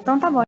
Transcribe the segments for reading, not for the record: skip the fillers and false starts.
Então tá bom.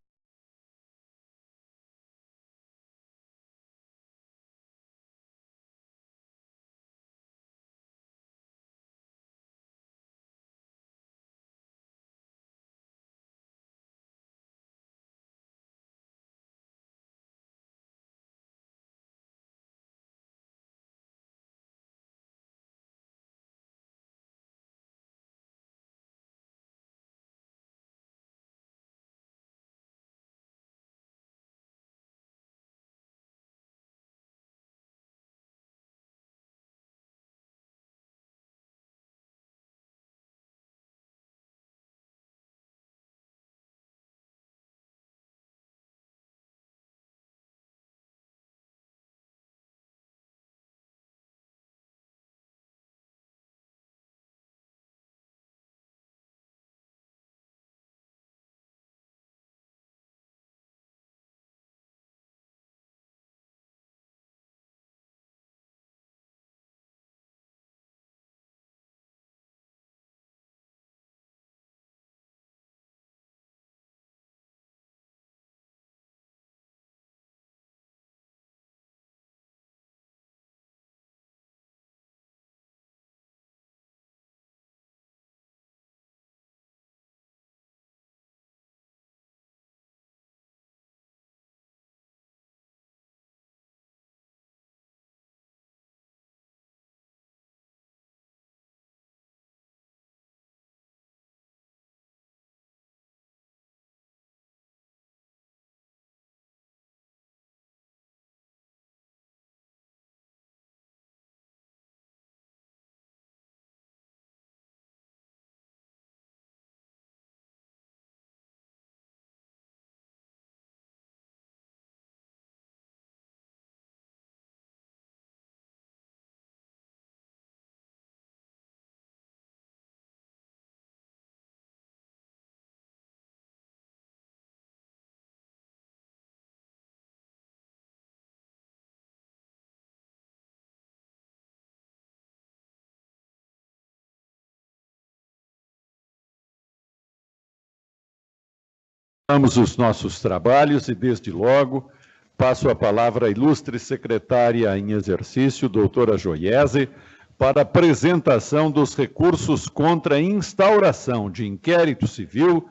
Vamos os nossos trabalhos e, desde logo, passo a palavra à ilustre secretária em exercício, doutora Joiese, para a apresentação dos recursos contra a instauração de inquérito civil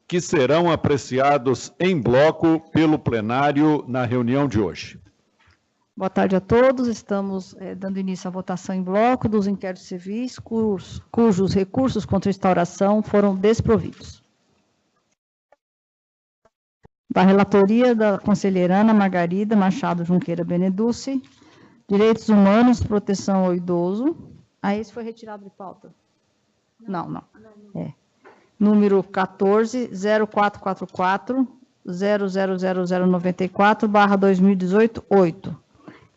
que serão apreciados em bloco pelo plenário na reunião de hoje. Boa tarde a todos. Estamos dando início à votação em bloco dos inquéritos civis cujos recursos contra a instauração foram desprovidos. Da relatoria da conselheira Ana Margarida Machado Junqueira Beneduce, Direitos Humanos, Proteção ao Idoso. Esse foi retirado de pauta? Não. Número 14, 0444, 000094/2018-8.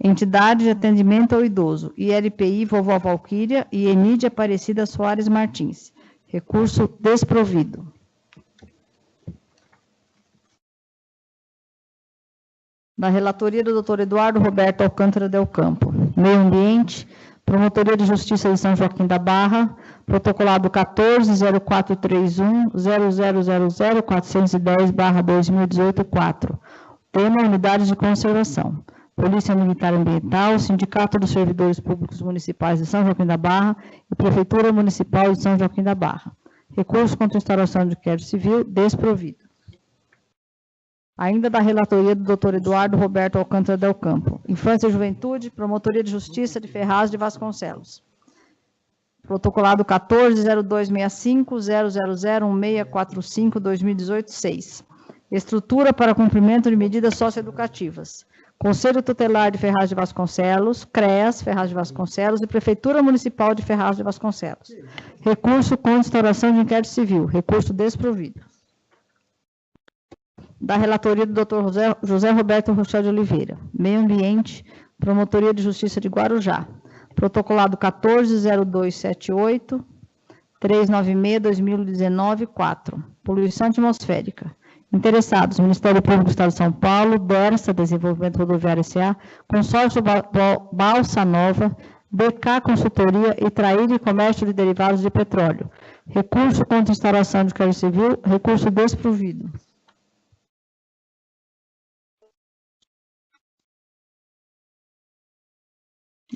Entidade de Atendimento ao Idoso, ILPI Vovó Valquíria e Emídia Aparecida Soares Martins. Recurso desprovido. Da relatoria do Dr. Eduardo Roberto Alcântara Del Campo, Meio Ambiente, Promotoria de Justiça de São Joaquim da Barra, protocolado 14.0431.0000.410/2018-4. Tema: Unidades de Conservação. Polícia Militar Ambiental, Sindicato dos Servidores Públicos Municipais de São Joaquim da Barra e Prefeitura Municipal de São Joaquim da Barra. Recurso contra a instauração de inquérito civil desprovido. Ainda da relatoria do Dr. Eduardo Roberto Alcântara Del Campo, Infância e Juventude, Promotoria de Justiça de Ferraz de Vasconcelos. Protocolado 14.0265.0001645/2018-6. Estrutura para cumprimento de medidas socioeducativas. Conselho Tutelar de Ferraz de Vasconcelos, CREAS, Ferraz de Vasconcelos e Prefeitura Municipal de Ferraz de Vasconcelos. Recurso contra instauração de inquérito civil. Recurso desprovido. Da relatoria do Dr. José Roberto Rochel de Oliveira, Meio Ambiente, Promotoria de Justiça de Guarujá, protocolado 14.0278-396/2019-4, poluição atmosférica. Interessados: Ministério Público do Estado de São Paulo, BERSA, Desenvolvimento Rodoviário S.A., Consórcio Balsa Nova, BK Consultoria e Traíra e Comércio de Derivados de Petróleo. Recurso contra instauração de inquérito civil, recurso desprovido.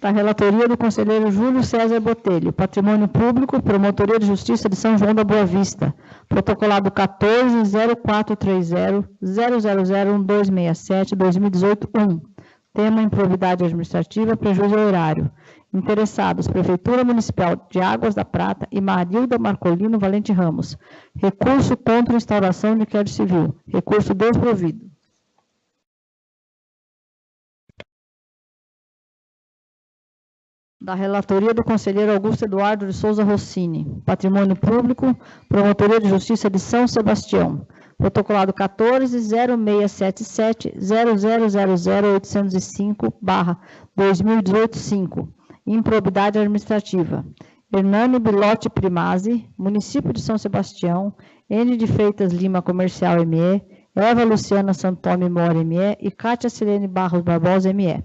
Da relatoria do conselheiro Júlio César Botelho, Patrimônio Público, Promotoria de Justiça de São João da Boa Vista, protocolado 14.0430.0001267-2018-1. Tema: improbidade administrativa, prejuízo ao erário. Interessados: Prefeitura Municipal de Águas da Prata e Marilda Marcolino Valente Ramos. Recurso contra instauração de inquérito civil. Recurso desprovido. Da relatoria do conselheiro Augusto Eduardo de Souza Rossini, Patrimônio Público, Promotoria de Justiça de São Sebastião, protocolado 14.0677.0000.805/2018-5, improbidade administrativa. Hernani Bilotti Primazzi, Município de São Sebastião, N. de Freitas Lima Comercial ME, Eva Luciana Santome Mora ME e Cátia Silene Barros Barbosa ME.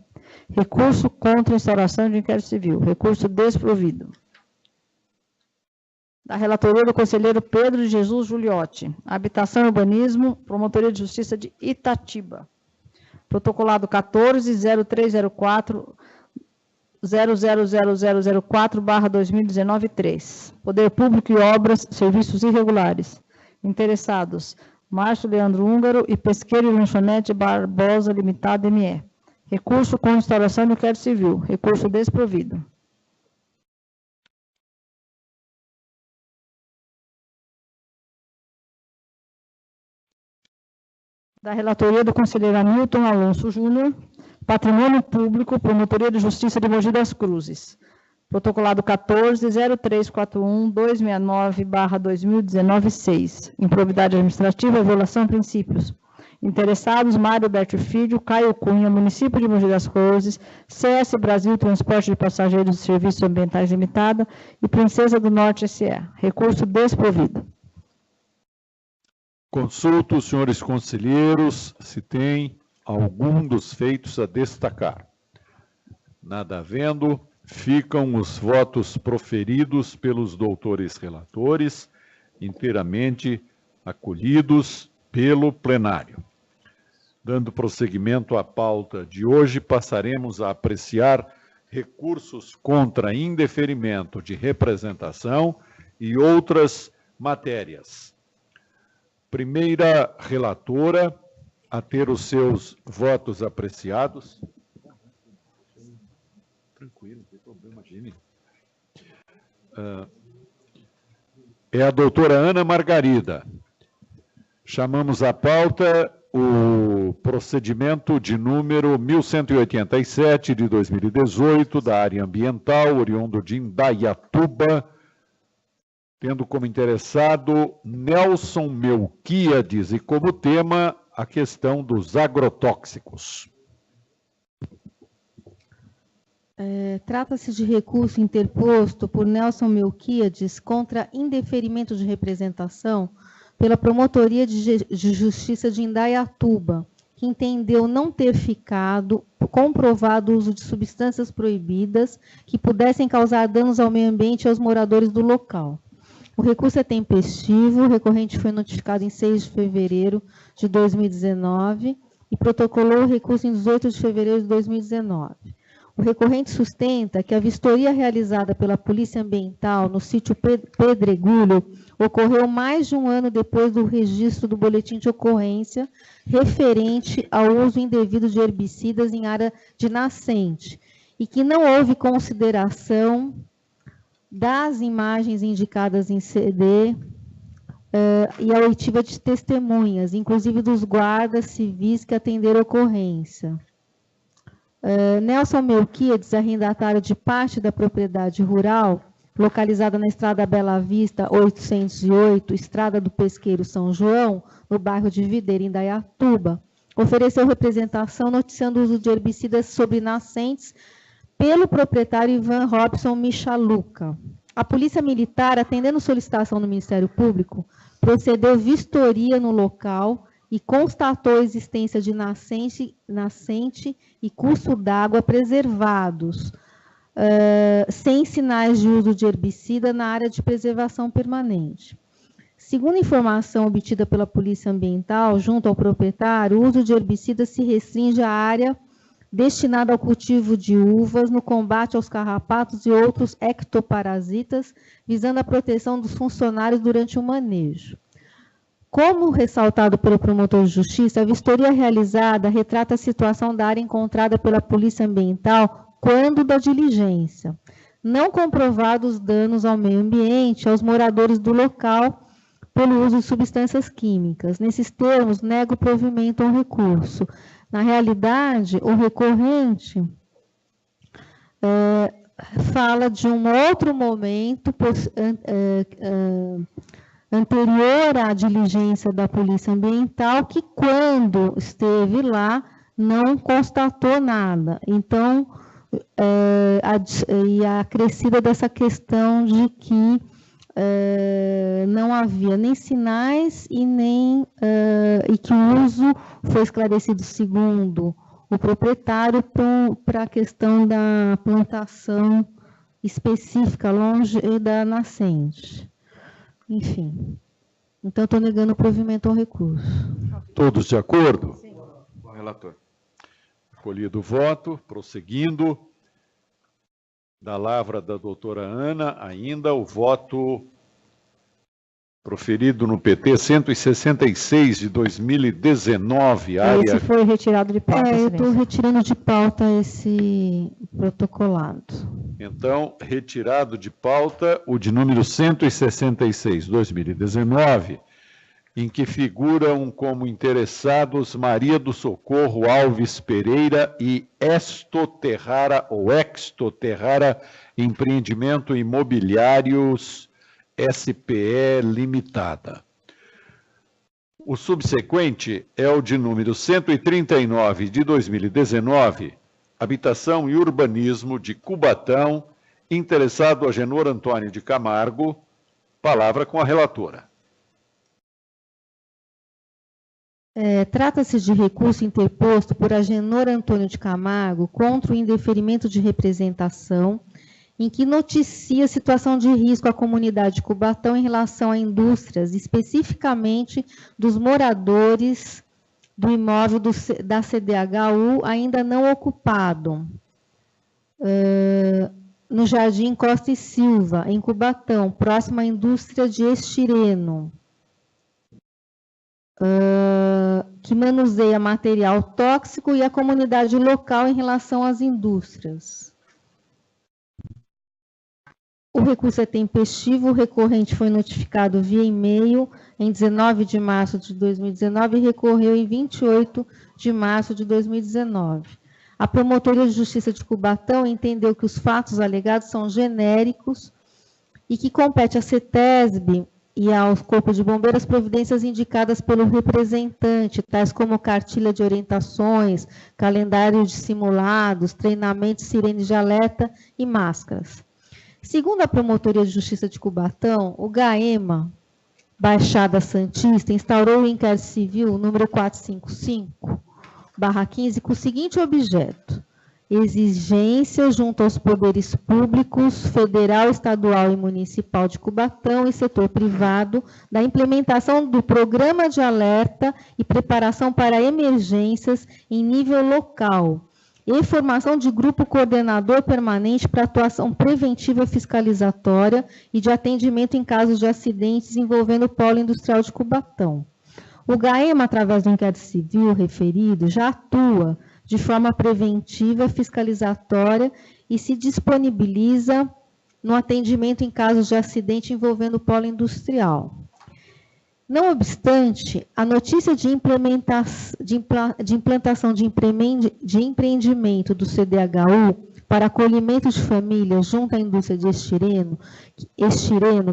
Recurso contra instauração de inquérito civil. Recurso desprovido. Da relatoria do conselheiro Pedro de Jesus Giuliotti. Habitação e Urbanismo, Promotoria de Justiça de Itatiba. Protocolado 14.0304.00004/2019-3. Poder Público e Obras, Serviços Irregulares. Interessados: Márcio Leandro Húngaro e Pesqueiro e Lanchonete Barbosa Limitada ME. Recurso com instauração do inquérito civil. Recurso desprovido. Da relatoria do conselheiro Hamilton Alonso Júnior, Patrimônio Público, Promotoria de Justiça de Mogi das Cruzes. Protocolado 14.0341.269/2019-6. Improbidade administrativa, violação de princípios. Interessados: Mário Berto Filho, Caio Cunha, Município de Mogi das Cruzes, CS Brasil Transporte de Passageiros e Serviços Ambientais Limitada e Princesa do Norte SE. Recurso desprovido. Consulto os senhores conselheiros se tem algum dos feitos a destacar. Nada havendo, ficam os votos proferidos pelos doutores relatores, inteiramente acolhidos pelo plenário. Dando prosseguimento à pauta de hoje, passaremos a apreciar recursos contra indeferimento de representação e outras matérias. Primeira relatora a ter os seus votos apreciados. Tranquilo, não tem problema, imagine. É a doutora Ana Margarida. Chamamos à pauta o procedimento de número 1187 de 2018, da área ambiental, oriundo de Indaiatuba, tendo como interessado Nelson Melquiades e como tema a questão dos agrotóxicos. Trata-se de recurso interposto por Nelson Melquiades contra indeferimento de representação pela Promotoria de Justiça de Indaiatuba, que entendeu não ter ficado comprovado o uso de substâncias proibidas que pudessem causar danos ao meio ambiente e aos moradores do local. O recurso é tempestivo, o recorrente foi notificado em 6 de fevereiro de 2019 e protocolou o recurso em 18 de fevereiro de 2019. O recorrente sustenta que a vistoria realizada pela Polícia Ambiental no sítio Pedregulho ocorreu mais de um ano depois do registro do boletim de ocorrência referente ao uso indevido de herbicidas em área de nascente e que não houve consideração das imagens indicadas em CD e a oitiva de testemunhas, inclusive dos guardas civis que atenderam a ocorrência. Nelson Melquiades, arrendatário de parte da propriedade rural, localizada na Estrada Bela Vista 808, Estrada do Pesqueiro São João, no bairro de Videira, em Indaiatuba, ofereceu representação noticiando o uso de herbicidas sobre nascentes pelo proprietário Ivan Robson Michaluca. A Polícia Militar, atendendo solicitação do Ministério Público, procedeu vistoria no local e constatou a existência de nascente e curso d'água preservados, sem sinais de uso de herbicida na área de preservação permanente. Segundo informação obtida pela Polícia Ambiental, junto ao proprietário, o uso de herbicida se restringe à área destinada ao cultivo de uvas, no combate aos carrapatos e outros ectoparasitas, visando a proteção dos funcionários durante o manejo. Como ressaltado pelo promotor de justiça, a vistoria realizada retrata a situação da área encontrada pela Polícia Ambiental quando da diligência. Não comprovados danos ao meio ambiente, aos moradores do local, pelo uso de substâncias químicas. Nesses termos, nego o provimento ao recurso. Na realidade, o recorrente fala de um outro momento anterior à diligência da Polícia Ambiental, que quando esteve lá, não constatou nada. Então, a acrescida dessa questão de que não havia nem sinais e que o uso foi esclarecido segundo o proprietário para a questão da plantação específica longe da nascente. Enfim, então estou negando o provimento ao recurso. Todos de acordo? Sim. Com o relator. Colhido o voto, prosseguindo. Da lavra da doutora Ana, ainda o voto proferido no PT 166 de 2019, área... Esse foi retirado de pauta, eu Excelência. estou retirando de pauta esse protocolado. Então, retirado de pauta o de número 166, 2019, em que figuram como interessados Maria do Socorro Alves Pereira e Extoterrara Empreendimento Imobiliários SPE Limitada. O subsequente é o de número 139 de 2019, Habitação e Urbanismo de Cubatão, interessado Agenor Antônio de Camargo. Palavra com a relatora. Trata-se de recurso interposto por Agenor Antônio de Camargo contra o indeferimento de representação, em que noticia situação de risco à comunidade de Cubatão em relação a indústrias, especificamente dos moradores do imóvel da CDHU ainda não ocupado, no Jardim Costa e Silva, em Cubatão, próximo à indústria de estireno, que manuseia material tóxico e a comunidade local em relação às indústrias. O recurso é tempestivo, o recorrente foi notificado via e-mail em 19 de março de 2019 e recorreu em 28 de março de 2019. A Promotoria de Justiça de Cubatão entendeu que os fatos alegados são genéricos e que compete à CETESB e ao Corpo de Bombeiros as providências indicadas pelo representante, tais como cartilha de orientações, calendário de simulados, treinamentos, sirenes de alerta e máscaras. Segundo a Promotoria de Justiça de Cubatão, o GAEMA, Baixada Santista, instaurou o inquérito civil número 455/15 com o seguinte objeto: exigência junto aos poderes públicos, federal, estadual e municipal de Cubatão e setor privado, da implementação do programa de alerta e preparação para emergências em nível local, e formação de grupo coordenador permanente para atuação preventiva fiscalizatória e de atendimento em casos de acidentes envolvendo o polo industrial de Cubatão. O GAEMA, através do inquérito civil referido, já atua de forma preventiva, fiscalizatória e se disponibiliza no atendimento em casos de acidente envolvendo o polo industrial. Não obstante, a notícia de implantação de empreendimento do CDHU para acolhimento de famílias junto à indústria de estireno,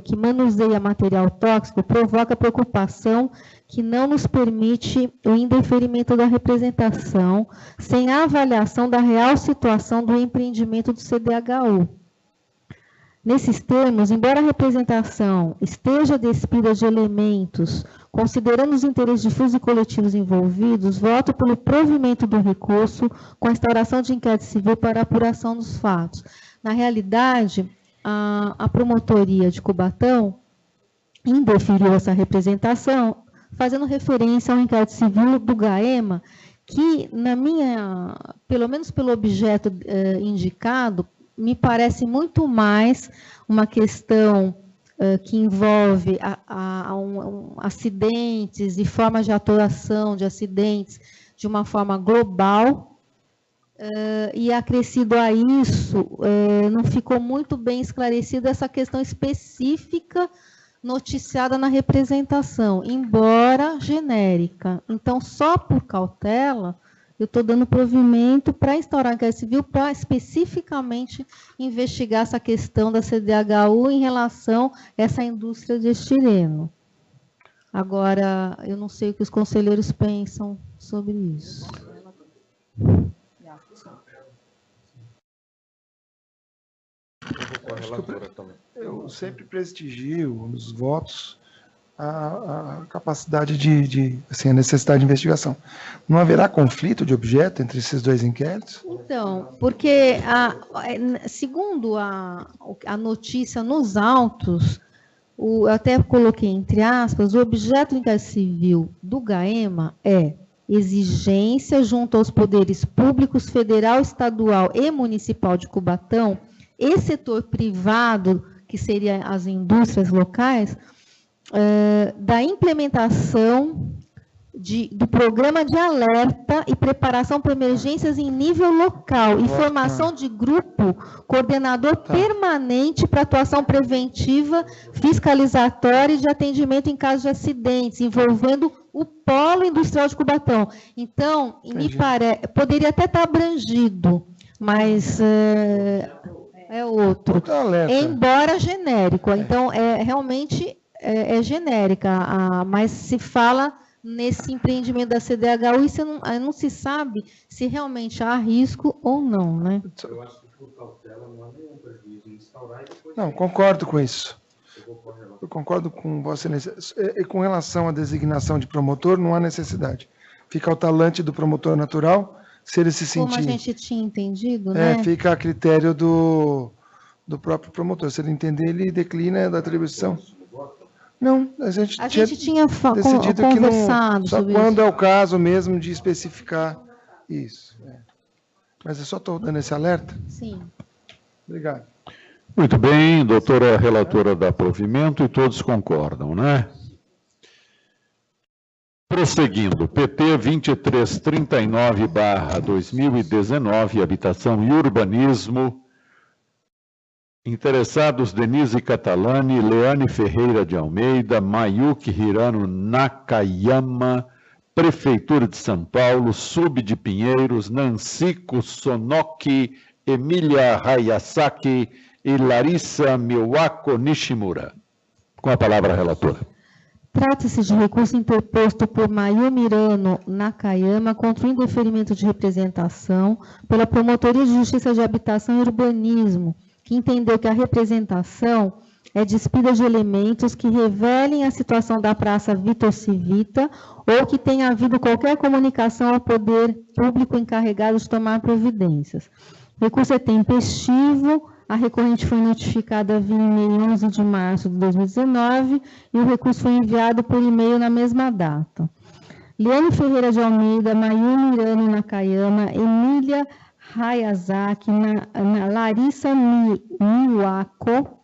que manuseia material tóxico, provoca preocupação que não nos permite o indeferimento da representação sem a avaliação da real situação do empreendimento do CDHU. Nesses termos, embora a representação esteja despida de elementos, considerando os interesses difusos e coletivos envolvidos, voto pelo provimento do recurso com a instauração de inquérito civil para a apuração dos fatos. Na realidade, a promotoria de Cubatão indeferiu essa representação, fazendo referência ao inquérito civil do GAEMA, que, pelo menos pelo objeto indicado, me parece muito mais uma questão que envolve acidentes e formas de atuação de acidentes de uma forma global, e acrescido a isso, não ficou muito bem esclarecida essa questão específica noticiada na representação, embora genérica. Então, só por cautela, eu estou dando provimento para instaurar inquérito civil para especificamente investigar essa questão da CDHU em relação a essa indústria de estireno. Agora, eu não sei o que os conselheiros pensam sobre isso. Eu sempre prestigio nos votos a capacidade de assim, a necessidade de investigação. Não haverá conflito de objeto entre esses dois inquéritos? Então, porque, segundo a notícia nos autos, eu até coloquei entre aspas, o objeto do inquérito civil do GAEMA é exigência junto aos poderes públicos, federal, estadual e municipal de Cubatão, e setor privado, que seriam as indústrias locais, da implementação do programa de alerta e preparação para emergências em nível local, e formação de grupo coordenador permanente para atuação preventiva, fiscalizatória e de atendimento em caso de acidentes, envolvendo o polo industrial de Cubatão. Então, me parece, poderia até estar abrangido, mas é outro, embora genérico. Então, realmente é genérica, mas se fala nesse empreendimento da CDHU, e não se sabe se realmente há risco ou não, né? Eu acho que por cautela não há nenhum prejuízo em instaurar e depois... Não, concordo com isso. Eu concordo com Vossa Excelência. E com relação à designação de promotor, não há necessidade. Fica ao talante do promotor natural, se ele se sentir... Como a gente tinha entendido, né? Fica a critério do próprio promotor. Se ele entender, ele declina da atribuição. Não, a gente tinha decidido conversado que não, só sobre quando isso. É o caso mesmo de especificar isso. Mas eu só estou dando esse alerta. Sim. Obrigado. Muito bem, doutora relatora dá provimento e todos concordam, né? Prosseguindo, PT 2339/2019, Habitação e Urbanismo. Interessados Denise Catalani, Leane Ferreira de Almeida, Mayuki Hirano Nakayama, Prefeitura de São Paulo, Sub de Pinheiros, Nansiko Sonoki, Emília Hayasaki e Larissa Miwako Nishimura. Com a palavra, relatora. Trata-se de recurso interposto por Mayumi Hirano Nakayama contra o indeferimento de representação pela Promotoria de Justiça de Habitação e Urbanismo, que entendeu que a representação é despida de elementos que revelem a situação da Praça Vitor Civita ou que tenha havido qualquer comunicação ao poder público encarregado de tomar providências. O recurso é tempestivo, a recorrente foi notificada via e-mail em 11 de março de 2019 e o recurso foi enviado por e-mail na mesma data. Leane Ferreira de Almeida, Mayumi Hirano Nakayama, Emília Hayasaki, Larissa Miwako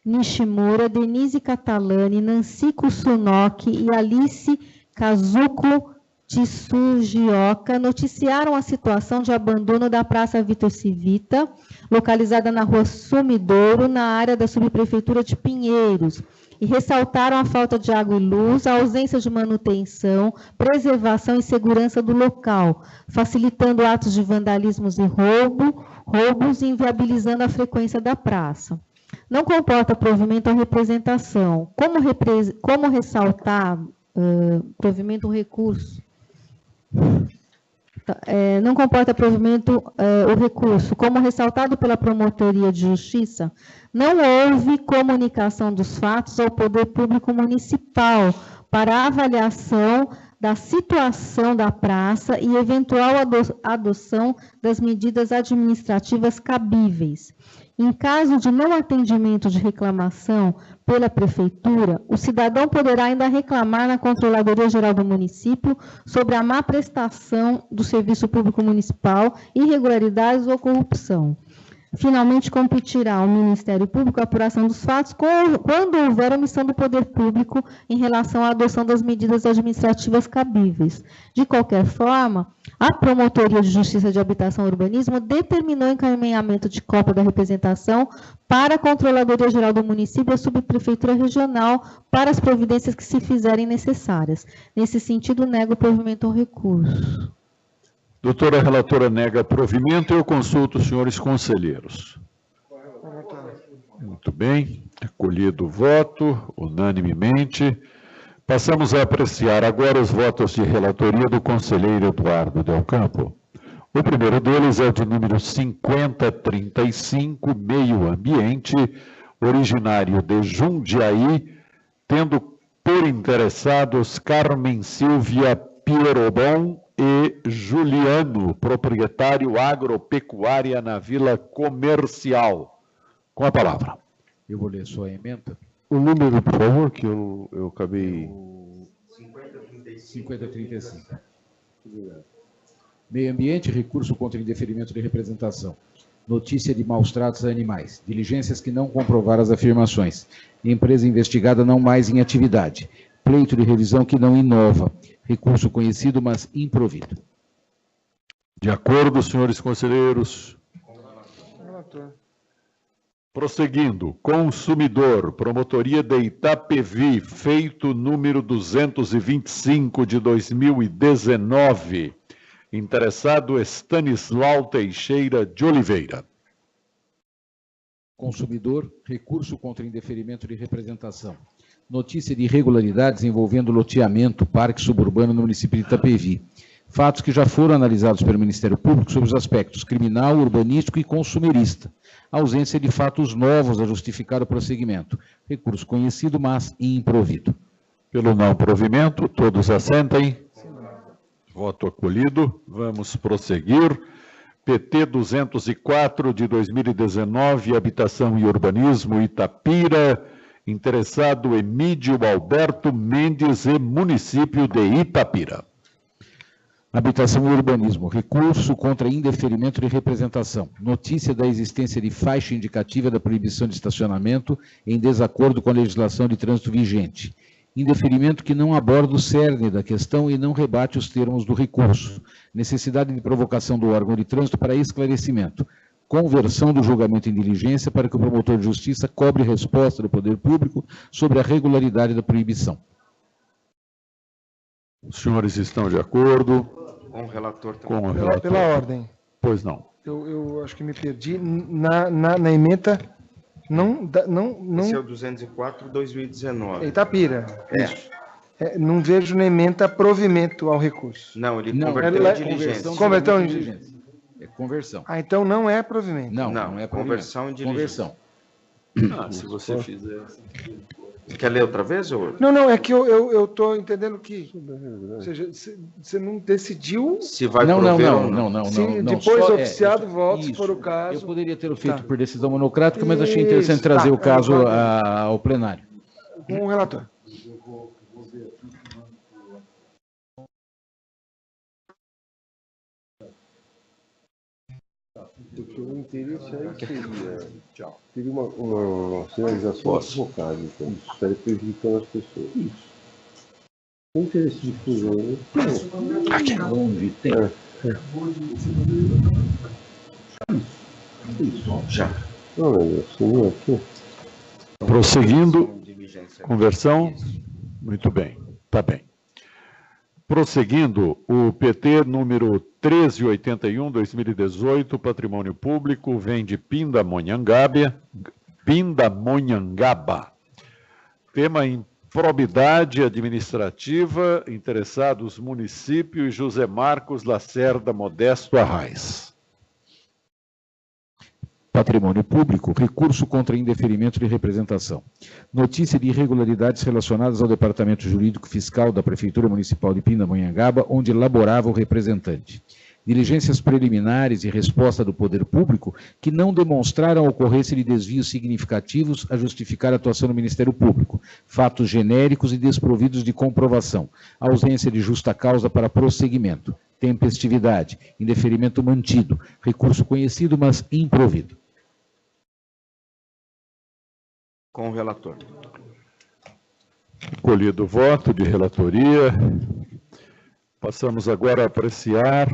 Nishimura, Denise Catalani, Nansiko Sunoki e Alice Kazuko Tsujioka noticiaram a situação de abandono da Praça Vitor Civita, localizada na Rua Sumidouro, na área da Subprefeitura de Pinheiros, e ressaltaram a falta de água e luz, a ausência de manutenção, preservação e segurança do local, facilitando atos de vandalismos e roubos e inviabilizando a frequência da praça. Não comporta provimento à representação. Como ressaltar, provimento um recurso? Não comporta provimento o recurso. Como ressaltado pela Promotoria de Justiça, não houve comunicação dos fatos ao Poder Público Municipal para avaliação da situação da praça e eventual adoção das medidas administrativas cabíveis. Em caso de não atendimento de reclamação pela Prefeitura, o cidadão poderá ainda reclamar na Controladoria Geral do Município sobre a má prestação do serviço público municipal, irregularidades ou corrupção. Finalmente, competirá ao Ministério Público a apuração dos fatos quando houver omissão do poder público em relação à adoção das medidas administrativas cabíveis. De qualquer forma, a Promotoria de Justiça de Habitação e Urbanismo determinou o encaminhamento de cópia da representação para a Controladoria Geral do Município e a Subprefeitura Regional para as providências que se fizerem necessárias. Nesse sentido, nego o provimento ao recurso. Doutora relatora nega provimento, eu consulto os senhores conselheiros. Muito bem, acolhido o voto, unanimemente. Passamos a apreciar agora os votos de relatoria do conselheiro Eduardo Del Campo. O primeiro deles é o de número 5035, Meio Ambiente, originário de Jundiaí, tendo por interessados Carmen Silvia Pierobon e Juliano, proprietário agropecuária na Vila Comercial. Com a palavra. Eu vou ler só a emenda. O número, por favor, que eu acabei... 5035. Meio Ambiente, recurso contra indeferimento de representação. Notícia de maus tratos a animais. Diligências que não comprovaram as afirmações. Empresa investigada não mais em atividade. Pleito de revisão que não inova. Recurso conhecido, mas improvido. De acordo, senhores conselheiros. Prosseguindo, consumidor, Promotoria de Itapevi, feito número 225 de 2019. Interessado Stanislau Teixeira de Oliveira. Consumidor, recurso contra indeferimento de representação. Notícia de irregularidades envolvendo loteamento, parque suburbano no município de Itapevi. Fatos que já foram analisados pelo Ministério Público sobre os aspectos criminal, urbanístico e consumerista. Ausência de fatos novos a justificar o prosseguimento. Recurso conhecido, mas improvido. Pelo não provimento, todos assentem. Voto acolhido. Vamos prosseguir. PT 204 de 2019, Habitação e Urbanismo, Itapira. Interessado Emídio Alberto Mendes e município de Itapira. Habitação e Urbanismo, recurso contra indeferimento de representação. Notícia da existência de faixa indicativa da proibição de estacionamento em desacordo com a legislação de trânsito vigente. Indeferimento que não aborda o cerne da questão e não rebate os termos do recurso. Necessidade de provocação do órgão de trânsito para esclarecimento. Conversão do julgamento em diligência para que o promotor de justiça cobre resposta do poder público sobre a regularidade da proibição. Os senhores estão de acordo? Com o relator também. Com o relator. Pela ordem. Pois não. Eu acho que me perdi. Na emenda, não... Esse é o 204, 2019. Itapira. Não vejo na emenda provimento ao recurso. Não, ele Não, converteu é em diligência. Converteu em diligência. É conversão. Ah, então não é provimento. Não, Não, não é conversão em diligência. Conversão. Se você fizer... Você quer ler outra vez? Ou... Não, é que eu estou entendendo que... Ou seja, você não decidiu... Se vai Não. Se depois só oficiado o voto, se isso. for o caso... Eu poderia ter feito Tá. por decisão monocrática, mas achei interessante Isso, trazer tá. o caso ao plenário. Com o relator. Porque o interesse aí seria... Teve uma sinalização equivocada, então. Isso estaria prejudicando as pessoas. Isso. O interesse de fusão, né? Onde tem. Isso. Já. Não, sumiu aqui. Prosseguindo, conversão. Muito bem, está bem. Prosseguindo, o PT número 1381, 2018, Patrimônio Público, vem de Pindamonhangaba. Tema improbidade administrativa, interessados município e José Marcos Lacerda Modesto Arraes. Patrimônio Público, recurso contra indeferimento de representação. Notícia de irregularidades relacionadas ao Departamento Jurídico Fiscal da Prefeitura Municipal de Pindamonhangaba, onde laborava o representante. diligências preliminares e resposta do poder público que não demonstraram a ocorrência de desvios significativos a justificar a atuação do Ministério Público, fatos genéricos e desprovidos de comprovação, ausência de justa causa para prosseguimento, tempestividade, indeferimento mantido, recurso conhecido, mas improvido. Com o relator. Colhido o voto de relatoria, passamos agora a apreciar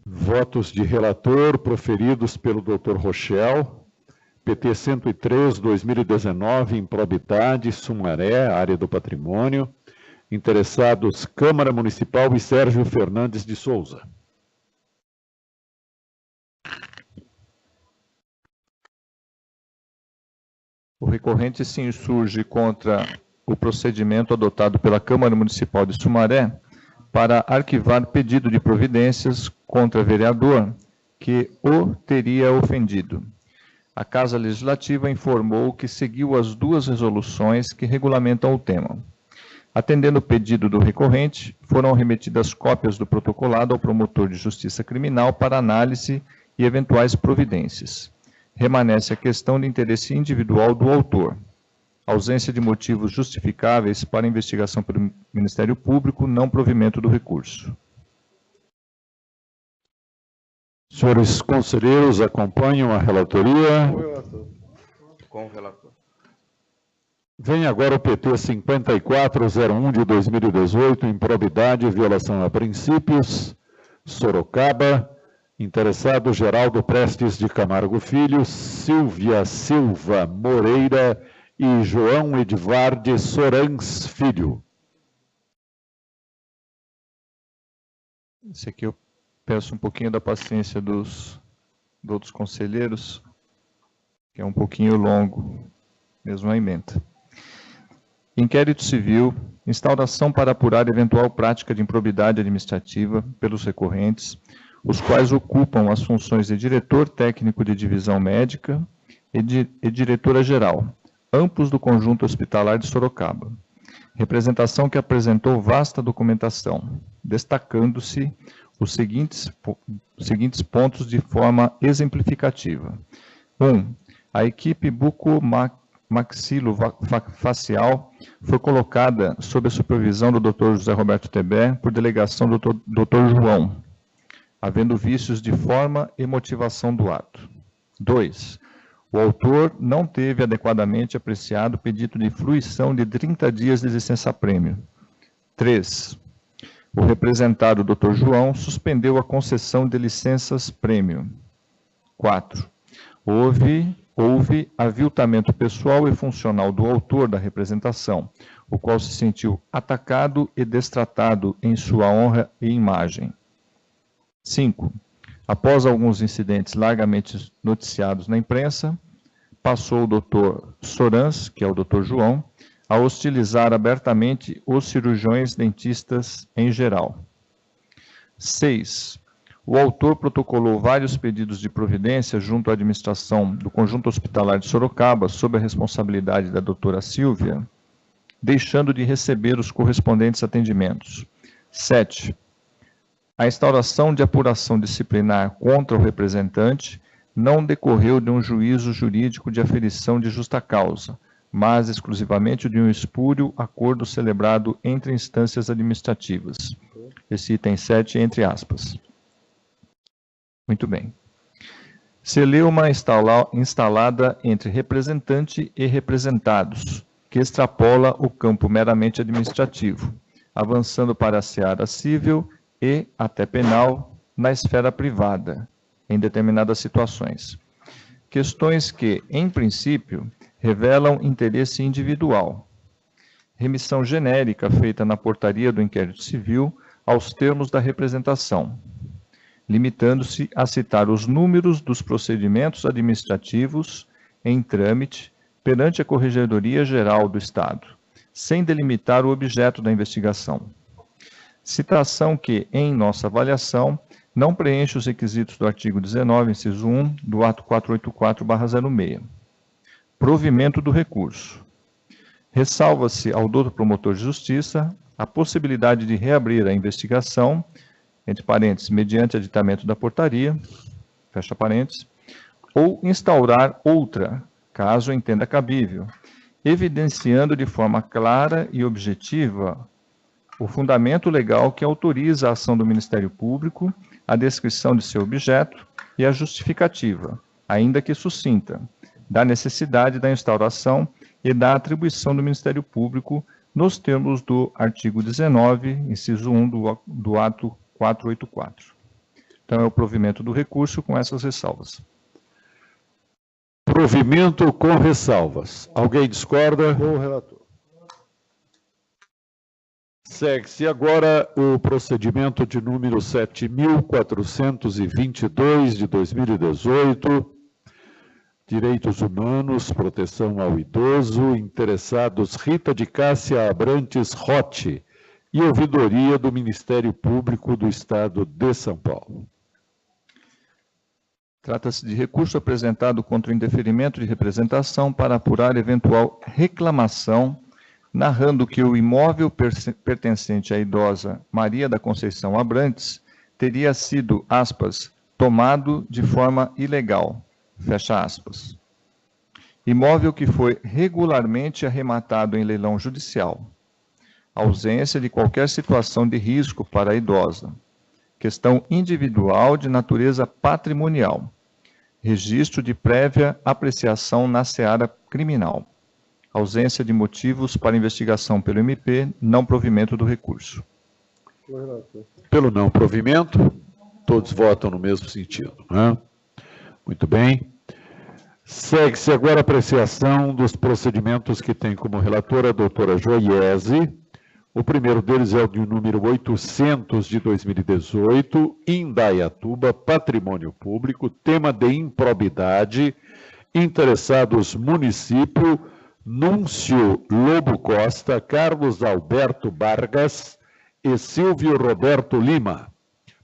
votos de relator proferidos pelo Dr. Rochel, PT 103, 2019, improbidade, Sumaré, área do patrimônio. Interessados, Câmara Municipal e Sérgio Fernandes de Souza. O recorrente se insurge contra o procedimento adotado pela Câmara Municipal de Sumaré para arquivar pedido de providências contra vereador que o teria ofendido. A Casa Legislativa informou que seguiu as duas resoluções que regulamentam o tema. Atendendo o pedido do recorrente, foram remetidas cópias do protocolado ao promotor de justiça criminal para análise e eventuais providências. Remanesce a questão de interesse individual do autor. Ausência de motivos justificáveis para investigação pelo Ministério Público, não provimento do recurso. Senhores conselheiros, acompanham a relatoria. Com o relator. Vem agora o PT 5401 de 2018, improbidade e violação a princípios, Sorocaba. Interessado, Geraldo Prestes de Camargo Filho, Silvia Silva Moreira e João Edvarde Sorans Filho. Esse aqui eu peço um pouquinho da paciência dos outros conselheiros, que é um pouquinho longo, mesmo a emenda. Inquérito civil, instauração para apurar eventual prática de improbidade administrativa pelos recorrentes, os quais ocupam as funções de diretor técnico de divisão médica e diretora-geral, ambos do conjunto hospitalar de Sorocaba. Representação que apresentou vasta documentação, destacando-se os seguintes pontos de forma exemplificativa. 1. A equipe bucomaxilofacial foi colocada sob a supervisão do Dr. José Roberto Tebé por delegação do Dr. João, havendo vícios de forma e motivação do ato. 2. O autor não teve adequadamente apreciado o pedido de fruição de 30 dias de licença-prêmio. 3. O representado Dr. João suspendeu a concessão de licenças-prêmio. 4. Houve aviltamento pessoal e funcional do autor da representação, o qual se sentiu atacado e destratado em sua honra e imagem. 5. Após alguns incidentes largamente noticiados na imprensa, passou o Dr. Sorans, que é o Dr. João, a hostilizar abertamente os cirurgiões dentistas em geral. 6. O autor protocolou vários pedidos de providência junto à administração do Conjunto Hospitalar de Sorocaba, sob a responsabilidade da doutora Silvia, deixando de receber os correspondentes atendimentos. 7. A instauração de apuração disciplinar contra o representante não decorreu de um juízo jurídico de aferição de justa causa, mas exclusivamente de um espúrio acordo celebrado entre instâncias administrativas. Esse item 7, entre aspas. Muito bem. Celeuma instalada entre representante e representados, que extrapola o campo meramente administrativo, avançando para a seara cível e até penal na esfera privada, em determinadas situações. Questões que, em princípio, revelam interesse individual. Remissão genérica feita na portaria do inquérito civil aos termos da representação, limitando-se a citar os números dos procedimentos administrativos em trâmite perante a Corregedoria Geral do Estado, sem delimitar o objeto da investigação. Citação que, em nossa avaliação, não preenche os requisitos do artigo 19, inciso 1, do ato 484/06. Provimento do recurso. Ressalva-se ao doutor promotor de justiça a possibilidade de reabrir a investigação entre parênteses, mediante aditamento da portaria, fecha parênteses, ou instaurar outra, caso entenda cabível, evidenciando de forma clara e objetiva o fundamento legal que autoriza a ação do Ministério Público, a descrição de seu objeto e a justificativa, ainda que sucinta, da necessidade da instauração e da atribuição do Ministério Público nos termos do artigo 19, inciso 1 do ato 484. Então, é o provimento do recurso com essas ressalvas. Provimento com ressalvas. Alguém discorda? Com o relator. Segue-se agora o procedimento de número 7.422 de 2018, Direitos Humanos, Proteção ao Idoso, interessados Rita de Cássia Abrantes Rotti e ouvidoria do Ministério Público do Estado de São Paulo. Trata-se de recurso apresentado contra o indeferimento de representação para apurar eventual reclamação, narrando que o imóvel pertencente à idosa Maria da Conceição Abrantes teria sido, aspas, tomado de forma ilegal, fecha aspas. Imóvel que foi regularmente arrematado em leilão judicial. Ausência de qualquer situação de risco para a idosa. Questão individual de natureza patrimonial. Registro de prévia apreciação na seara criminal. Ausência de motivos para investigação pelo MP, não provimento do recurso. Com o relator. Pelo não provimento, todos votam no mesmo sentido, né? Muito bem. Segue-se agora a apreciação dos procedimentos que tem como relatora a doutora Joiese. O primeiro deles é o de número 800 de 2018, Indaiatuba, Patrimônio Público, tema de improbidade, interessados município, Núncio Lobo Costa, Carlos Alberto Vargas e Silvio Roberto Lima.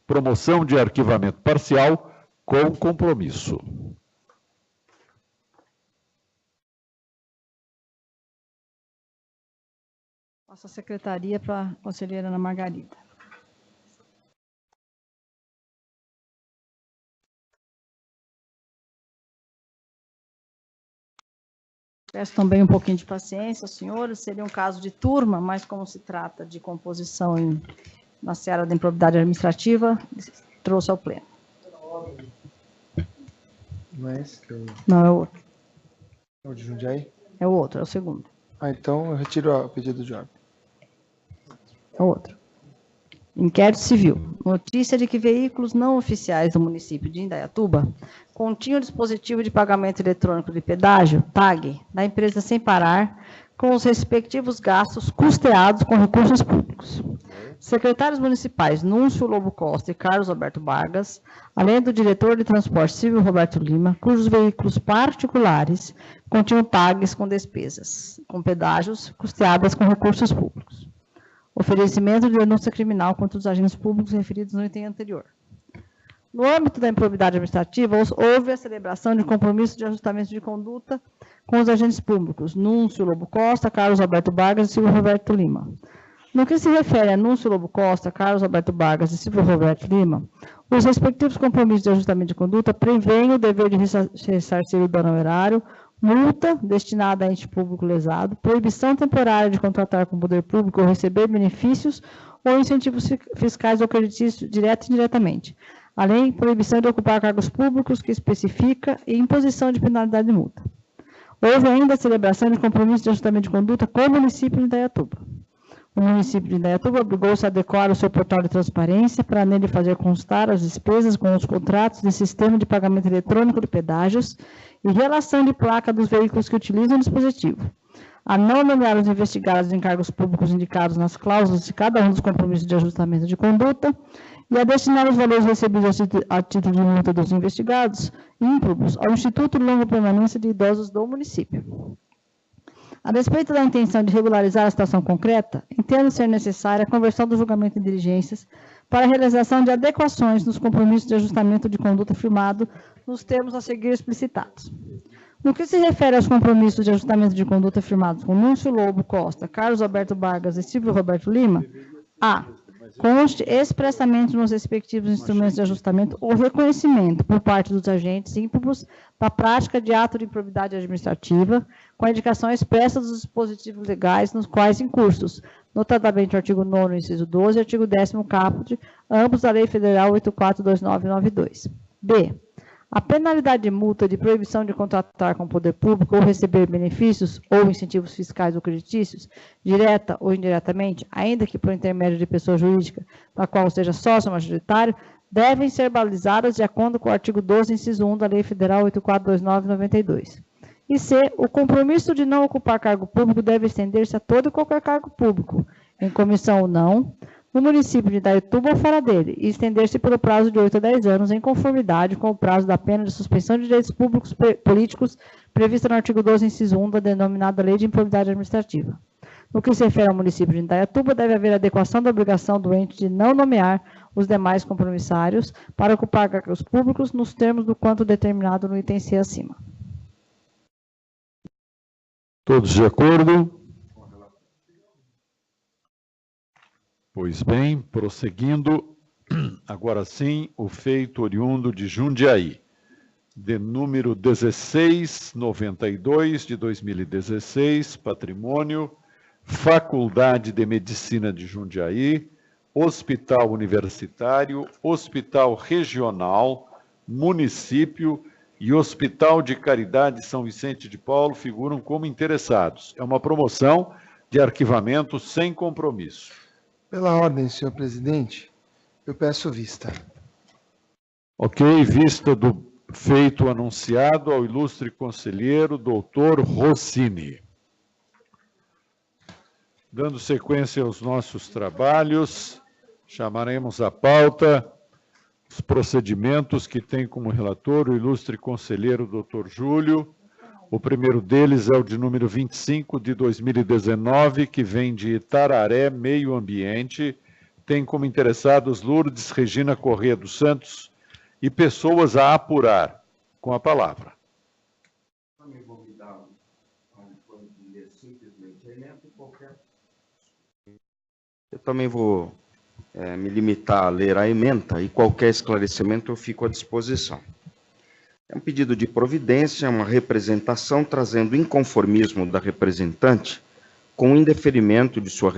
Promoção de arquivamento parcial com compromisso. Passo a secretaria para a conselheira Ana Margarida. Peço também um pouquinho de paciência, senhores. Seria um caso de turma, mas como se trata de composição na seara da improbidade administrativa, trouxe ao pleno. Não é esse que eu... Não, é o outro. É o de Jundiaí? É o outro, é o segundo. Ah, então eu retiro o pedido de ordem. É o outro. Inquérito civil. Notícia de que veículos não oficiais do município de Indaiatuba continham dispositivo de pagamento eletrônico de pedágio, TAG, da empresa Sem Parar, com os respectivos gastos custeados com recursos públicos. Secretários municipais Núncio Lobo Costa e Carlos Alberto Vargas, além do diretor de transporte Silvio Roberto Lima, cujos veículos particulares continham tags com despesas, com pedágios custeadas com recursos públicos. Oferecimento de denúncia criminal contra os agentes públicos referidos no item anterior. No âmbito da improbidade administrativa, houve a celebração de compromisso de ajustamento de conduta com os agentes públicos Núncio Lobo Costa, Carlos Alberto Vargas e Silvio Roberto Lima. No que se refere a Núncio Lobo Costa, Carlos Alberto Vargas e Silvio Roberto Lima, os respectivos compromissos de ajustamento de conduta prevêem o dever de ressarcir o dano ao erário, multa destinada a ente público lesado, proibição temporária de contratar com o poder público ou receber benefícios ou incentivos fiscais ou creditícios direto e indiretamente, além de proibição de ocupar cargos públicos que especifica e imposição de penalidade de multa. Houve ainda a celebração de compromisso de ajustamento de conduta com o município de Indaiatuba. O município de Indaiatuba obrigou-se a adequar o seu portal de transparência para nele fazer constar as despesas com os contratos de sistema de pagamento eletrônico de pedágios e relação de placa dos veículos que utilizam o dispositivo, a não nomear os investigados em cargos públicos indicados nas cláusulas de cada um dos compromissos de ajustamento de conduta e a destinar os valores recebidos a título de multa dos investigados ímprobos ao Instituto de Longa Permanência de Idosos do município. A despeito da intenção de regularizar a situação concreta, entendo ser necessária a conversão do julgamento em diligências para a realização de adequações nos compromissos de ajustamento de conduta firmado nos termos a seguir explicitados. No que se refere aos compromissos de ajustamento de conduta firmados com Núncio Lobo Costa, Carlos Alberto Vargas e Silvio Roberto Lima, a. conste expressamente nos respectivos instrumentos de ajustamento o reconhecimento por parte dos agentes ímpropos da prática de ato de improbidade administrativa, com a indicação expressa dos dispositivos legais nos quais incursos, notadamente o artigo 9º, inciso 12 e o artigo 10º caput, ambos da Lei Federal 842992. B. A penalidade de multa de proibição de contratar com o poder público ou receber benefícios ou incentivos fiscais ou creditícios, direta ou indiretamente, ainda que por intermédio de pessoa jurídica, da qual seja sócio majoritário, devem ser balizadas de acordo com o artigo 12, inciso 1 da Lei Federal 842992. E C. O compromisso de não ocupar cargo público deve estender-se a todo e qualquer cargo público, em comissão ou não, no município de Indaiatuba ou fora dele, e estender-se pelo prazo de 8 a 10 anos, em conformidade com o prazo da pena de suspensão de direitos públicos políticos prevista no artigo 12, inciso 1 da denominada Lei de Improbidade Administrativa. No que se refere ao município de Indaiatuba, deve haver adequação da obrigação do ente de não nomear os demais compromissários para ocupar cargos públicos nos termos do quanto determinado no item C acima. Todos de acordo? Pois bem, prosseguindo, agora sim, o feito oriundo de Jundiaí, de número 1692 de 2016, patrimônio, Faculdade de Medicina de Jundiaí, Hospital Universitário, Hospital Regional, Município e Hospital de Caridade São Vicente de Paulo figuram como interessados. É uma promoção de arquivamento sem compromisso. Pela ordem, senhor presidente, eu peço vista. Ok, vista do feito anunciado ao ilustre conselheiro, doutor Rossini. Dando sequência aos nossos trabalhos, chamaremos à pauta os procedimentos que tem como relator o ilustre conselheiro, doutor Júlio. O primeiro deles é o de número 25 de 2019, que vem de Itararé, Meio Ambiente, tem como interessados Lourdes Regina Corrêa dos Santos e pessoas a apurar. Com a palavra. Também vou me dar simplesmente a emenda e qualquer... Eu também vou me limitar a ler a ementa e qualquer esclarecimento eu fico à disposição. É um pedido de providência, uma representação trazendo inconformismo da representante com o indeferimento de sua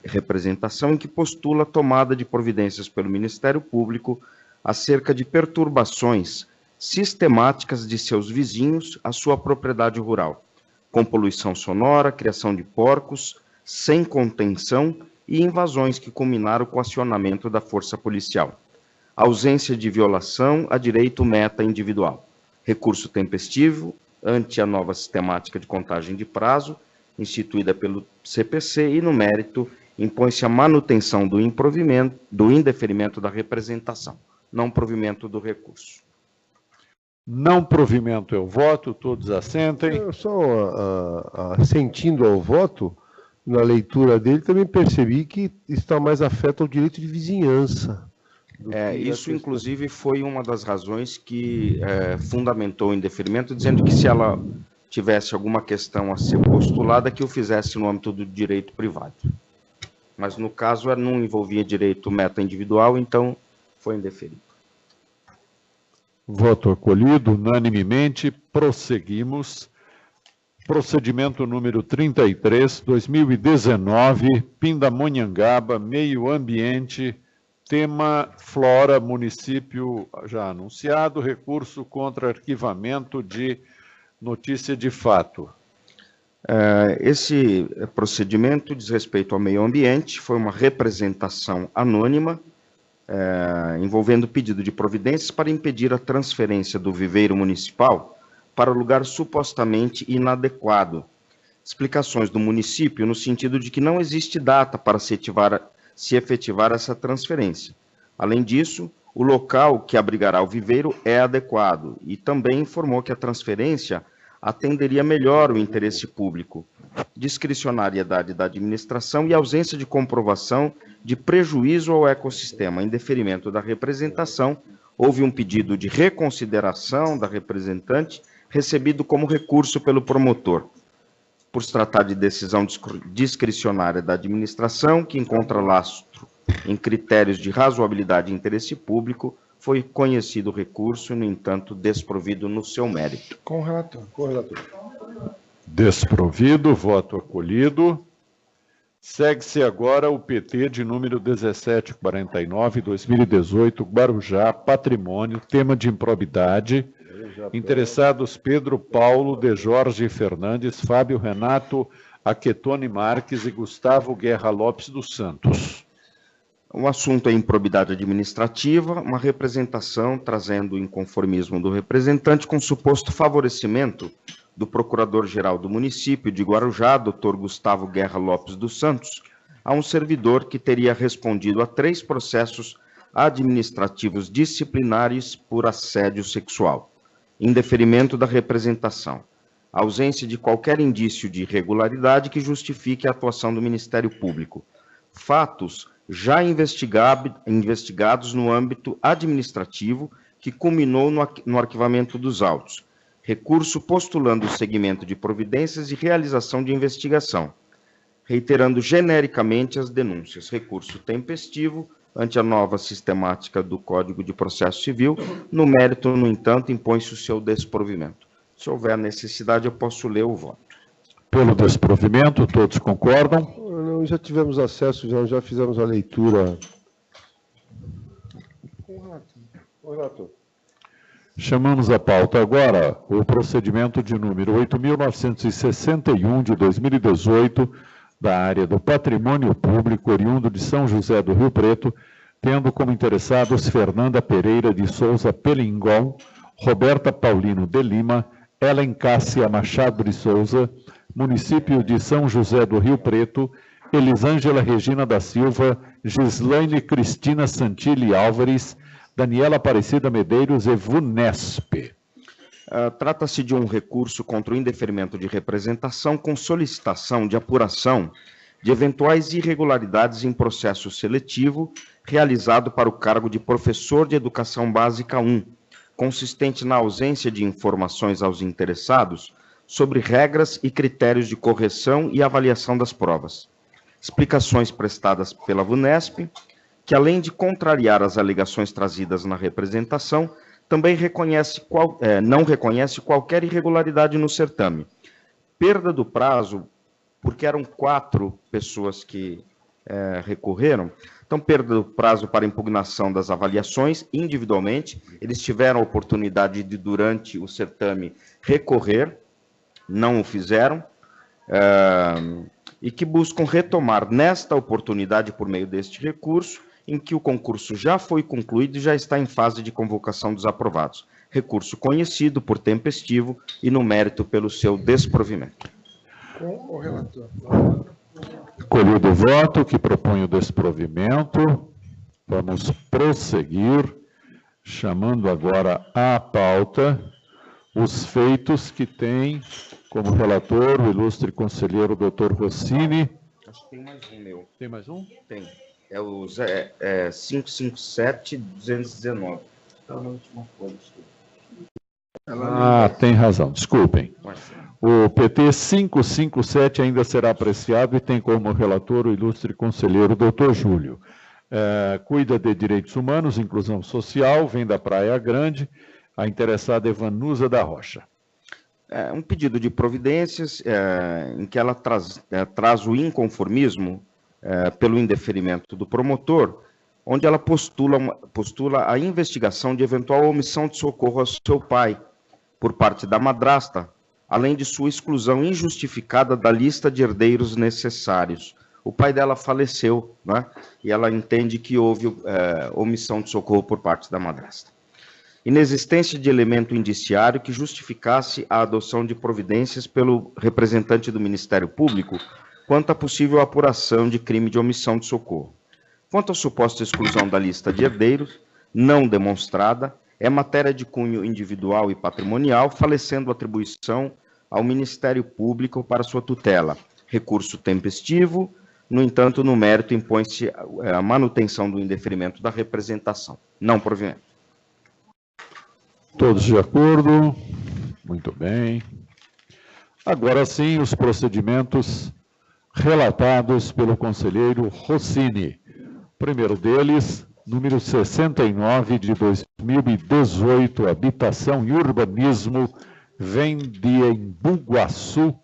representação em que postula a tomada de providências pelo Ministério Público acerca de perturbações sistemáticas de seus vizinhos à sua propriedade rural, com poluição sonora, criação de porcos, sem contenção e invasões que culminaram com o acionamento da força policial. Ausência de violação a direito meta individual. Recurso tempestivo ante a nova sistemática de contagem de prazo, instituída pelo CPC, e no mérito impõe-se a manutenção do indeferimento da representação, não provimento do recurso. Não provimento é o voto, todos assentem. Eu só assentindo ao voto, na leitura dele, também percebi que está mais afeto ao direito de vizinhança. Isso, inclusive, foi uma das razões que fundamentou o indeferimento, dizendo que se ela tivesse alguma questão a ser postulada, que o fizesse no âmbito do direito privado. Mas, no caso, não envolvia direito meta individual, então foi indeferido. Voto acolhido, unanimemente, prosseguimos. Procedimento número 33, 2019, Pindamonhangaba, Meio Ambiente, tema Flora, município já anunciado, recurso contra arquivamento de notícia de fato. Esse procedimento diz respeito ao meio ambiente, foi uma representação anônima, envolvendo pedido de providências para impedir a transferência do viveiro municipal para lugar supostamente inadequado. Explicações do município no sentido de que não existe data para se efetivar essa transferência. Além disso, o local que abrigará o viveiro é adequado e também informou que a transferência atenderia melhor o interesse público, discricionariedade da administração e ausência de comprovação de prejuízo ao ecossistema. Em deferimento da representação, houve um pedido de reconsideração da representante, recebido como recurso pelo promotor. Por se tratar de decisão discricionária da administração, que encontra em critérios de razoabilidade e interesse público, foi conhecido o recurso, no entanto, desprovido no seu mérito. Com o relator. Com o relator. Desprovido, voto acolhido. Segue-se agora o PT de número 1749, 2018, Guarujá, Patrimônio, tema de improbidade. Interessados Pedro Paulo de Jorge Fernandes, Fábio Renato Aquetone Marques e Gustavo Guerra Lopes dos Santos. O assunto é improbidade administrativa, uma representação trazendo o inconformismo do representante com suposto favorecimento do Procurador-Geral do município de Guarujá, Dr. Gustavo Guerra Lopes dos Santos, a um servidor que teria respondido a 3 processos administrativos disciplinares por assédio sexual, indeferimento da representação, ausência de qualquer indício de irregularidade que justifique a atuação do Ministério Público, fatos já investigados no âmbito administrativo que culminou no arquivamento dos autos, recurso postulando o segmento de providências e realização de investigação, reiterando genericamente as denúncias, recurso tempestivo ante a nova sistemática do Código de Processo Civil, no mérito, no entanto, impõe-se o seu desprovimento. Se houver necessidade, eu posso ler o voto. Pelo desprovimento, todos concordam? Não, já tivemos acesso, já fizemos a leitura. Com o relator. Chamamos a pauta agora o procedimento de número 8.961 de 2018, da área do Patrimônio Público, oriundo de São José do Rio Preto, tendo como interessados Fernanda Pereira de Souza Pelingon, Roberta Paulino de Lima, Ellen Cássia Machado de Souza, município de São José do Rio Preto, Elisângela Regina da Silva, Gislaine Cristina Santilli Álvares, Daniela Aparecida Medeiros e VUNESP. Trata-se de um recurso contra o indeferimento de representação com solicitação de apuração de eventuais irregularidades em processo seletivo realizado para o cargo de professor de Educação Básica 1, consistente na ausência de informações aos interessados sobre regras e critérios de correção e avaliação das provas. Explicações prestadas pela VUNESP, que além de contrariar as alegações trazidas na representação, também não reconhece qualquer irregularidade no certame. Perda do prazo, porque eram 4 pessoas que recorreram, então perda do prazo para impugnação das avaliações individualmente, eles tiveram a oportunidade de, durante o certame, recorrer, não o fizeram, e que buscam retomar nesta oportunidade, por meio deste recurso, em que o concurso já foi concluído e já está em fase de convocação dos aprovados. Recurso conhecido por tempestivo e no mérito pelo seu desprovimento. Com o relator. Colhido o voto que propõe o desprovimento, vamos prosseguir, chamando agora à pauta os feitos que tem como relator o ilustre conselheiro Dr. Rossini. Acho que tem mais um, meu. Tem mais um? Tem. É o 557-219. Está na última folha. Tem razão, desculpem. O PT 557 ainda será apreciado e tem como relator o ilustre conselheiro Dr. Júlio. Cuida de direitos humanos, inclusão social, vem da Praia Grande, a interessada Evanusa da Rocha. Um pedido de providências em que ela traz o inconformismo pelo indeferimento do promotor, onde ela postula a investigação de eventual omissão de socorro ao seu pai, por parte da madrasta, além de sua exclusão injustificada da lista de herdeiros necessários. O pai dela faleceu, né? E ela entende que houve omissão de socorro por parte da madrasta. Inexistência de elemento indiciário que justificasse a adoção de providências pelo representante do Ministério Público quanto à possível apuração de crime de omissão de socorro. Quanto à suposta exclusão da lista de herdeiros, não demonstrada, é matéria de cunho individual e patrimonial, falecendo a atribuição ao Ministério Público para sua tutela. Recurso tempestivo, no entanto, no mérito impõe-se a manutenção do indeferimento da representação. Não provimento. Todos de acordo? Muito bem. Agora sim, os procedimentos relatados pelo conselheiro Rossini. Primeiro deles, número 69 de 2018, Habitação e Urbanismo, vem de Embu-Guaçu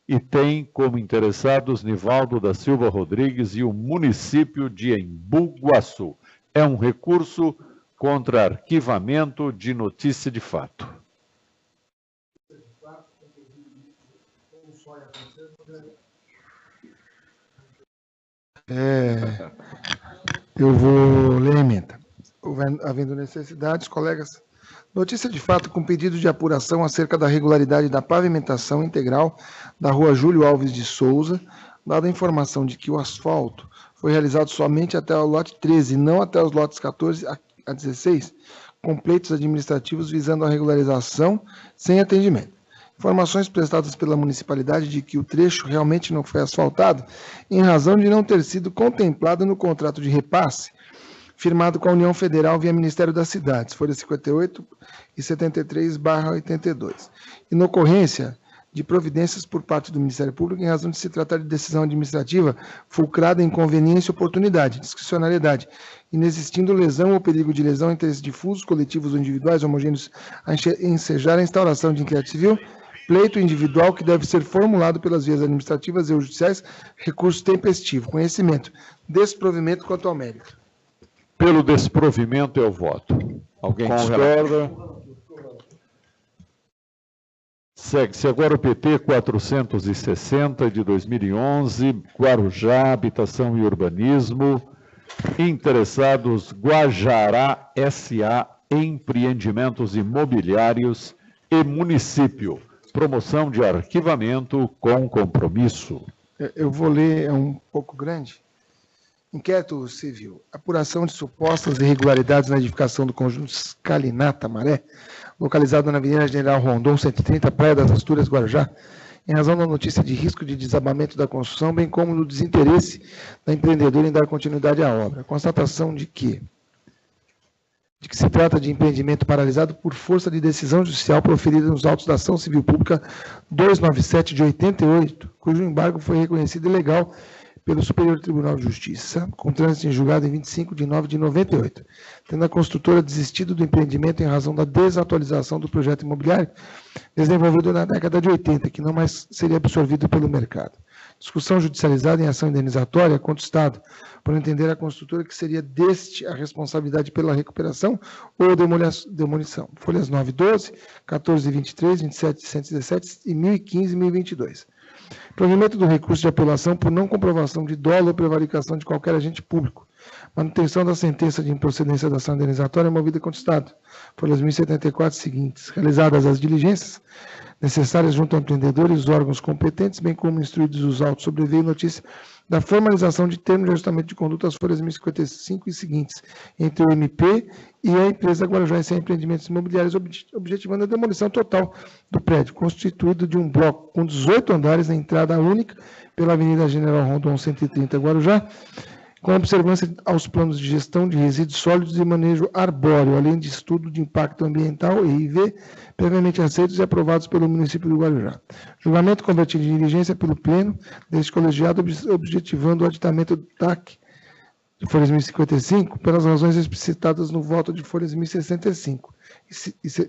e tem como interessados Nivaldo da Silva Rodrigues e o município de Embu-Guaçu. É um recurso contra arquivamento de notícia de fato. Eu vou ler a emenda. Havendo necessidades, colegas, notícia de fato com pedido de apuração acerca da regularidade da pavimentação integral da rua Júlio Alves de Souza, dada a informação de que o asfalto foi realizado somente até o lote 13, não até os lotes 14 a 16, completos administrativos visando a regularização sem atendimento. Informações prestadas pela municipalidade de que o trecho realmente não foi asfaltado em razão de não ter sido contemplado no contrato de repasse firmado com a União Federal via Ministério das Cidades, folha 58 e 73/82. E na ocorrência de providências por parte do Ministério Público em razão de se tratar de decisão administrativa fulcrada em conveniência, oportunidade, discricionariedade, inexistindo lesão ou perigo de lesão a interesses difusos, coletivos ou individuais homogêneos a ensejar a instauração de inquérito civil, pleito individual que deve ser formulado pelas vias administrativas e judiciais, recurso tempestivo, conhecimento, desprovimento quanto ao mérito. Pelo desprovimento eu voto. Alguém discorda? Segue-se agora o PT 460 de 2011, Guarujá, Habitação e Urbanismo, interessados Guajará S.A. Empreendimentos Imobiliários e Município. Promoção de arquivamento com compromisso. Eu vou ler, é um pouco grande. Inquérito civil. Apuração de supostas irregularidades na edificação do conjunto Scalinata Maré, localizado na Avenida General Rondon, 130, Praia das Astúrias, Guarujá, em razão da notícia de risco de desabamento da construção, bem como do desinteresse da empreendedora em dar continuidade à obra. Constatação de que se trata de empreendimento paralisado por força de decisão judicial proferida nos autos da Ação Civil Pública 297 de 88, cujo embargo foi reconhecido ilegal pelo Superior Tribunal de Justiça, com trânsito em julgado em 25 de 9 de 98, tendo a construtora desistido do empreendimento em razão da desatualização do projeto imobiliário desenvolvido na década de 80, que não mais seria absorvido pelo mercado. Discussão judicializada em ação indenizatória contra o Estado, por entender a construtora que seria deste a responsabilidade pela recuperação ou demolição. Folhas 9 e 12, 14 e 23, 27 e 117 e 1015 e 1022. Provimento do recurso de apelação por não comprovação de dolo ou prevaricação de qualquer agente público. Manutenção da sentença de improcedência da ação indenizatória movida contra o Estado. Folhas 1074 seguintes. Realizadas as diligências necessárias junto ao empreendedor e os órgãos competentes, bem como instruídos os autos, sobreveio notícia da formalização de termo de ajustamento de conduta às folhas 1055 e seguintes, entre o MP e a empresa Guarujá S.A. Empreendimentos Imobiliários, objetivando a demolição total do prédio, constituído de um bloco com 18 andares na entrada única pela Avenida General Rondon 130, Guarujá, com observância aos planos de gestão de resíduos sólidos e manejo arbóreo, além de estudo de impacto ambiental, EIV, previamente aceitos e aprovados pelo município do Guarujá. Julgamento convertido em diligência pelo Pleno deste colegiado, objetivando o aditamento do TAC de folhas 1055, pelas razões explicitadas no voto de folhas 1065 e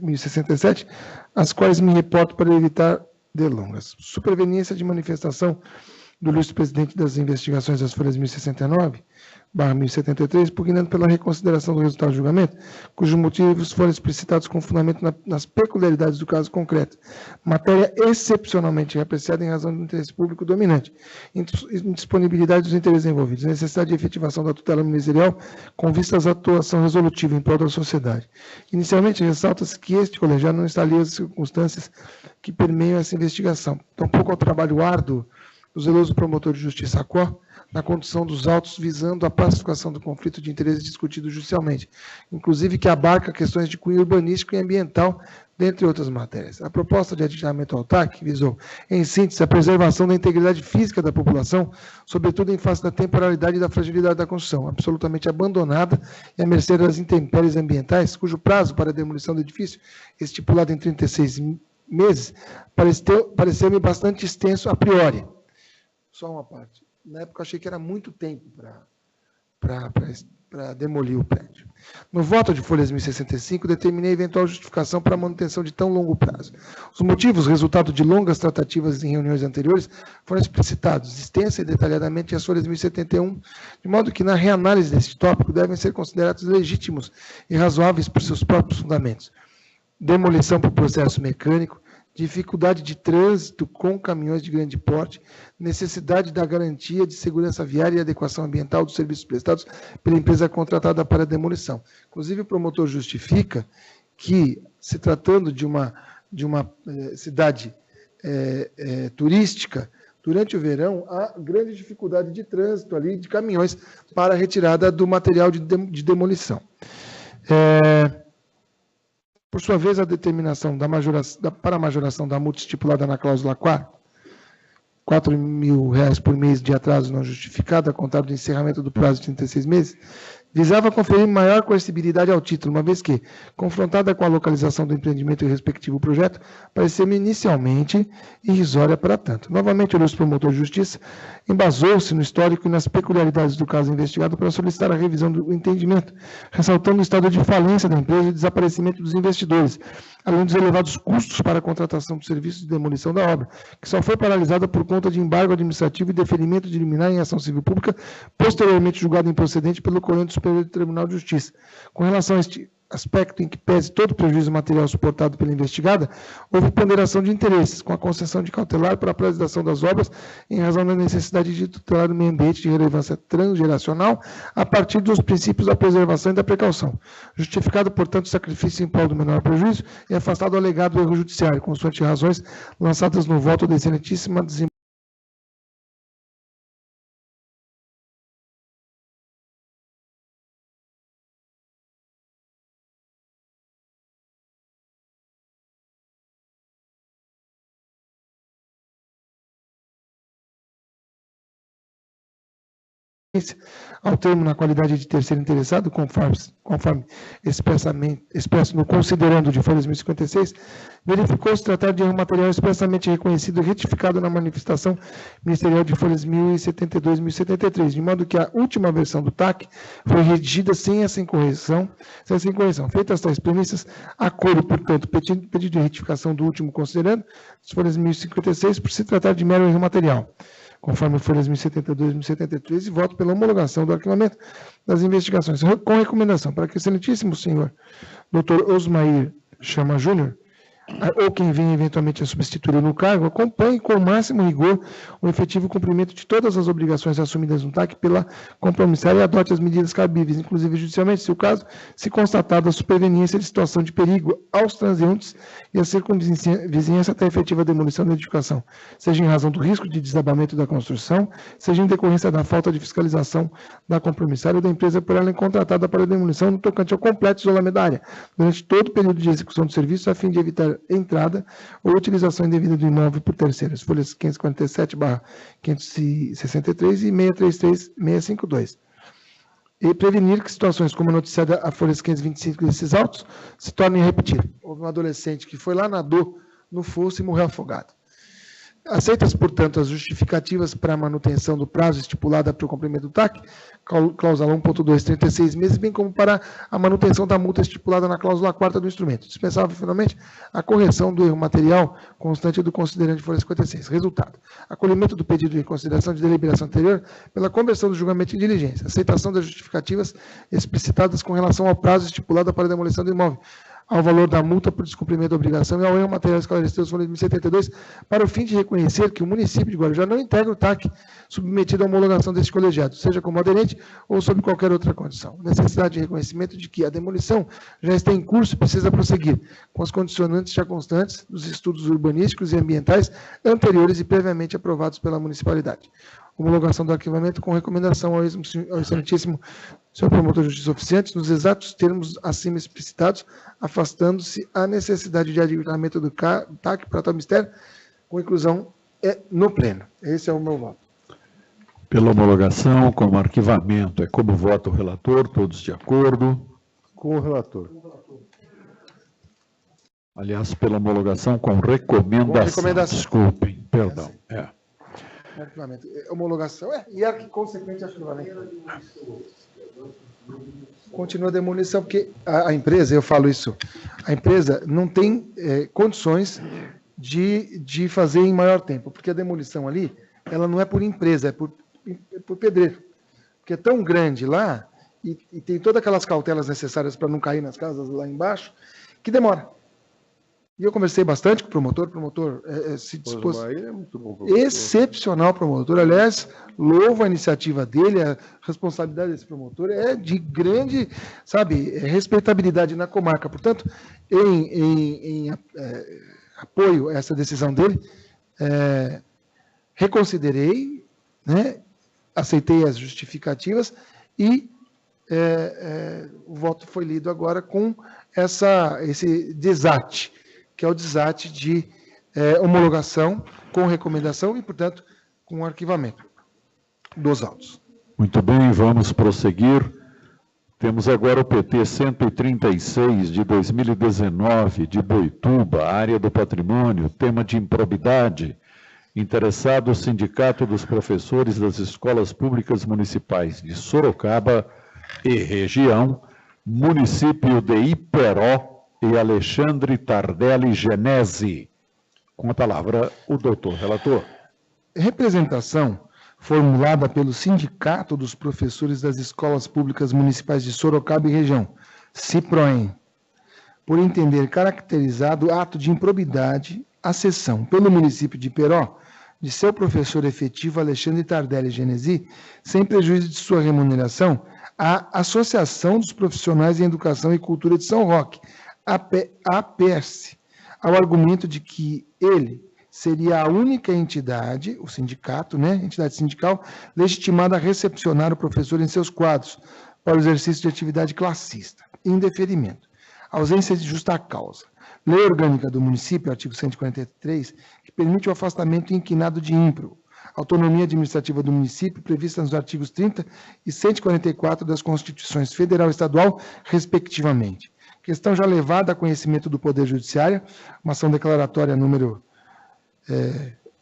1067, as quais me reporto para evitar delongas. Superveniência de manifestação do ilustre presidente das investigações das folhas 1069/1073, pugnando pela reconsideração do resultado do julgamento, cujos motivos foram explicitados com fundamento nas peculiaridades do caso concreto. Matéria excepcionalmente apreciada em razão do interesse público dominante, indisponibilidade dos interesses envolvidos, necessidade de efetivação da tutela ministerial com vistas à atuação resolutiva em prol da sociedade. Inicialmente, ressalta-se que este colegiado não está alheio às circunstâncias que permeiam essa investigação. Tampouco ao trabalho árduo do zeloso promotor de justiça ACO, na condução dos autos visando a pacificação do conflito de interesses discutido judicialmente, inclusive que abarca questões de cunho urbanístico e ambiental, dentre outras matérias. A proposta de aditamento ao TAC visou, em síntese, a preservação da integridade física da população, sobretudo em face da temporalidade e da fragilidade da construção, absolutamente abandonada e à mercê das intempéries ambientais, cujo prazo para a demolição do edifício, estipulado em 36 meses, pareceu-me bastante extenso a priori. Só uma parte. Na época eu achei que era muito tempo para demolir o prédio. No voto de folhas 1065, determinei eventual justificação para a manutenção de tão longo prazo. Os motivos, resultado de longas tratativas em reuniões anteriores, foram explicitados extensa e detalhadamente em as folhas 1071, de modo que, na reanálise deste tópico, devem ser considerados legítimos e razoáveis por seus próprios fundamentos. Demolição por processo mecânico, dificuldade de trânsito com caminhões de grande porte, necessidade da garantia de segurança viária e adequação ambiental dos serviços prestados pela empresa contratada para a demolição. Inclusive, o promotor justifica que, se tratando de uma cidade turística, durante o verão, há grande dificuldade de trânsito ali, de caminhões, para a retirada do material de demolição. Por sua vez, a determinação para a majoração da multa estipulada na cláusula 4, R$4.000 por mês de atraso não justificado, a contar do encerramento do prazo de 36 meses, visava conferir maior coercibilidade ao título, uma vez que, confrontada com a localização do empreendimento e o respectivo projeto, pareceu-me inicialmente irrisória para tanto. Novamente, o ilustre promotor de justiça embasou-se no histórico e nas peculiaridades do caso investigado para solicitar a revisão do entendimento, ressaltando o estado de falência da empresa e desaparecimento dos investidores, além dos elevados custos para a contratação do serviço de demolição da obra, que só foi paralisada por conta de embargo administrativo e deferimento de liminar em ação civil pública, posteriormente julgado improcedente pelo Corante Superior do Tribunal de Justiça. Com relação a este aspecto em que pese todo o prejuízo material suportado pela investigada, houve ponderação de interesses, com a concessão de cautelar para a paralisação das obras, em razão da necessidade de tutelar o meio ambiente de relevância transgeracional, a partir dos princípios da preservação e da precaução. Justificado, portanto, o sacrifício em prol do menor prejuízo e afastado o alegado erro judiciário, consoante razões lançadas no voto da excelentíssima desembargadora. Ao termo na qualidade de terceiro interessado, conforme expresso no considerando de folhas 1056, verificou-se tratar de um material expressamente reconhecido e retificado na manifestação ministerial de folhas 1072 e 1073, de modo que a última versão do TAC foi redigida sem essa incorreção. Feitas tais premissas, acolho, portanto, pedido de retificação do último considerando, das folhas 1056, por se tratar de mero erro material, conforme folhas 1072 e 1073, e voto pela homologação do arquivamento das investigações, com recomendação para que o excelentíssimo senhor Dr. Osmair Chama Júnior, ou quem venha eventualmente a substituir no cargo, acompanhe com o máximo rigor o efetivo cumprimento de todas as obrigações assumidas no TAC pela compromissária e adote as medidas cabíveis, inclusive judicialmente, se o caso, se constatada a superveniência de situação de perigo aos transeuntes e a circunvizinhança até a efetiva demolição da edificação, seja em razão do risco de desabamento da construção, seja em decorrência da falta de fiscalização da compromissária ou da empresa por ela contratada para a demolição no tocante ao completo isolamento da área, durante todo o período de execução do serviço, a fim de evitar entrada ou utilização indevida do imóvel por terceiros, folhas 547/563 e 633-652. E prevenir que situações como a noticiada a folhas 525 desses autos se tornem a repetir. Houve um adolescente que foi lá, nadou no fosso e morreu afogado. Aceitas, portanto, as justificativas para a manutenção do prazo estipulada para o cumprimento do TAC, cláusula 1.2, 36 meses, bem como para a manutenção da multa estipulada na cláusula 4ª do instrumento. Dispensável, finalmente, a correção do erro material constante do considerante de folha 56. Resultado: acolhimento do pedido de reconsideração de deliberação anterior pela conversão do julgamento em diligência. Aceitação das justificativas explicitadas com relação ao prazo estipulado para a demolição do imóvel, ao valor da multa por descumprimento da obrigação e ao erro material esclarecido nas folhas 1072, para o fim de reconhecer que o município de Guarujá não integra o TAC submetido à homologação deste colegiado, seja como aderente ou sob qualquer outra condição. Necessidade de reconhecimento de que a demolição já está em curso e precisa prosseguir, com as condicionantes já constantes dos estudos urbanísticos e ambientais anteriores e previamente aprovados pela municipalidade. Homologação do arquivamento com recomendação ao excelentíssimo senhor promotor de justiça oficiante, nos exatos termos acima explicitados, afastando-se a necessidade de adiantamento do TAC para tal mistério, com inclusão no pleno. Esse é o meu voto. Pela homologação, como arquivamento, é como voto o relator, todos de acordo? Com o relator. Aliás, pela homologação com recomendação. Desculpem, perdão. Arquivamento. Homologação, e consequente arquivamento. Continua a demolição, porque a empresa, eu falo isso, a empresa não tem condições de fazer em maior tempo, porque a demolição ali, ela não é por empresa, é por pedreiro. Porque é tão grande lá, e tem todas aquelas cautelas necessárias para não cair nas casas lá embaixo, que demora. E eu conversei bastante com o promotor se dispôs. É muito bom promotor. Excepcional promotor. Aliás, louvo a iniciativa dele, a responsabilidade desse promotor é de grande, respeitabilidade na comarca. Portanto, em apoio a essa decisão dele, reconsiderei, né, aceitei as justificativas e o voto foi lido agora com esse desate, que é o desate de homologação com recomendação e, portanto, com arquivamento dos autos. Muito bem, vamos prosseguir. Temos agora o PT 136 de 2019, de Boituba, área do patrimônio, tema de improbidade. Interessado o Sindicato dos Professores das Escolas Públicas Municipais de Sorocaba e região, município de Iperó, e Alexandre Tardelli Genesi. Com a palavra, o doutor relator. Representação formulada pelo Sindicato dos Professores das Escolas Públicas Municipais de Sorocaba e região, CIPROEM, por entender caracterizado ato de improbidade a cessão pelo município de Iperó de seu professor efetivo Alexandre Tardelli Genesi, sem prejuízo de sua remuneração, à Associação dos Profissionais em Educação e Cultura de São Roque, APS, ao argumento de que ele seria a única entidade, o sindicato, né, entidade sindical, legitimada a recepcionar o professor em seus quadros para o exercício de atividade classista, indeferimento, ausência de justa causa. Lei Orgânica do Município, artigo 143, que permite o afastamento inquinado de ímpro, autonomia administrativa do município, prevista nos artigos 30 e 144 das Constituições Federal e Estadual, respectivamente. Questão já levada a conhecimento do Poder Judiciário, uma ação declaratória número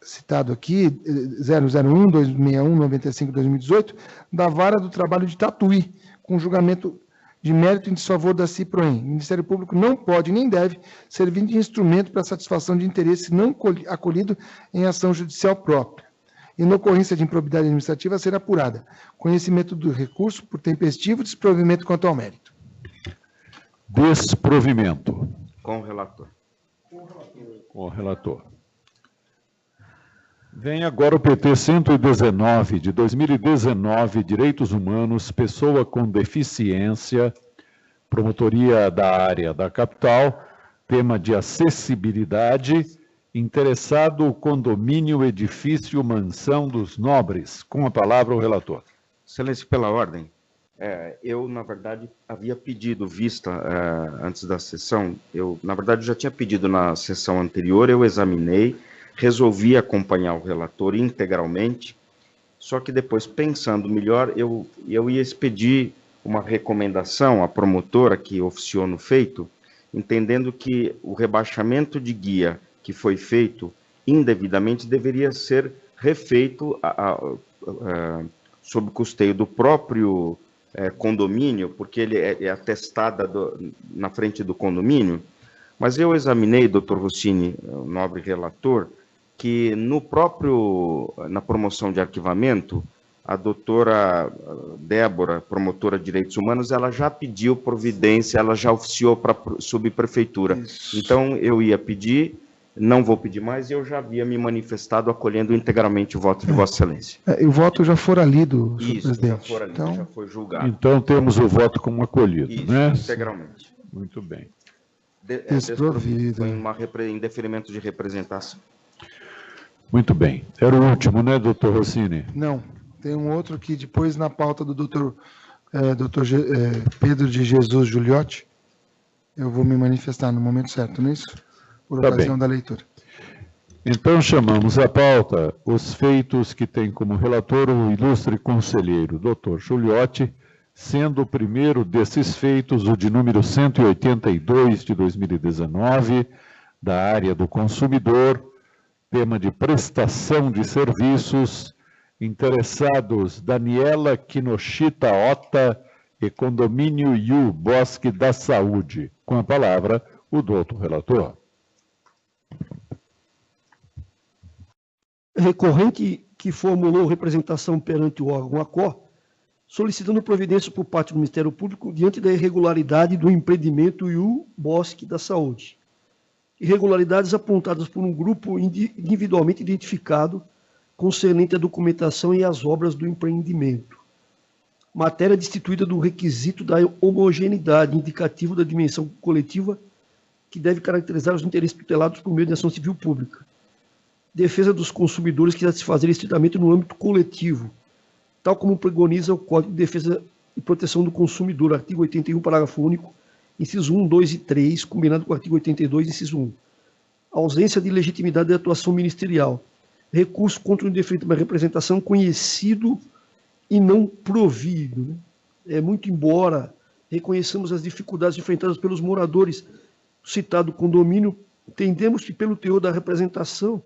citado aqui, 001-261-95-2018, da Vara do Trabalho de Tatuí, com julgamento de mérito em desfavor da CIPROEM. O Ministério Público não pode nem deve servir de instrumento para satisfação de interesse não acolhido em ação judicial própria. E na ocorrência de improbidade administrativa a ser apurada. Conhecimento do recurso por tempestivo desprovimento quanto ao mérito. Desprovimento. Com o relator. Com o relator. Vem agora o PT 119, de 2019, Direitos Humanos, Pessoa com Deficiência, Promotoria da Área da Capital, tema de acessibilidade, interessado o condomínio Edifício Mansão dos Nobres. Com a palavra o relator. Excelência, pela ordem. Eu, na verdade, havia pedido vista antes da sessão. Eu, na verdade, já tinha pedido na sessão anterior, eu examinei, resolvi acompanhar o relator integralmente, só que depois, pensando melhor, eu ia expedir uma recomendação à promotora que oficiou no feito, entendendo que o rebaixamento de guia que foi feito indevidamente deveria ser refeito sob custeio do próprio condomínio, porque ele é atestada na frente do condomínio. Mas eu examinei, doutor Rossini, o nobre relator, que na promoção de arquivamento, a doutora Débora, promotora de Direitos Humanos, ela já pediu providência, ela já oficiou para a subprefeitura. Isso. Então, eu ia pedir, não vou pedir mais, e eu já havia me manifestado acolhendo integralmente o voto de Vossa Excelência. O voto já fora lido, senhor presidente. Já fora lido, então, já foi julgado. Então, temos o voto como acolhido, isso, né? Integralmente. Muito bem. Desprovido. Em deferimento de representação. Muito bem. Era o último, né, doutor Rossini? Não, tem um outro que depois na pauta do doutor Pedro de Jesus Giuliotti, eu vou me manifestar no momento certo, não é isso? Por ocasião da leitura. Então, chamamos à pauta os feitos que tem como relator o ilustre conselheiro, doutor Giuliotti, sendo o primeiro desses feitos o de número 182 de 2019, da área do consumidor, tema de prestação de serviços, interessados Daniela Kinoshita Ota e Condomínio Iu Bosque da Saúde. Com a palavra, o doutor relator. Recorrente que formulou representação perante o órgão ACOR, solicitando providências por parte do Ministério Público diante da irregularidade do empreendimento Iu Bosque da Saúde. Irregularidades apontadas por um grupo individualmente identificado concernente à documentação e às obras do empreendimento. Matéria destituída do requisito da homogeneidade indicativo da dimensão coletiva que deve caracterizar os interesses tutelados por meio de ação civil pública. Defesa dos consumidores que se fazer estritamente no âmbito coletivo, tal como preconiza o Código de Defesa e Proteção do Consumidor, artigo 81, parágrafo único, inciso 1, 2 e 3, combinado com o artigo 82, inciso 1. Ausência de legitimidade de atuação ministerial. Recurso contra o indeferimento de uma representação conhecido e não provido. Muito embora reconheçamos as dificuldades enfrentadas pelos moradores do citado condomínio, entendemos que, pelo teor da representação,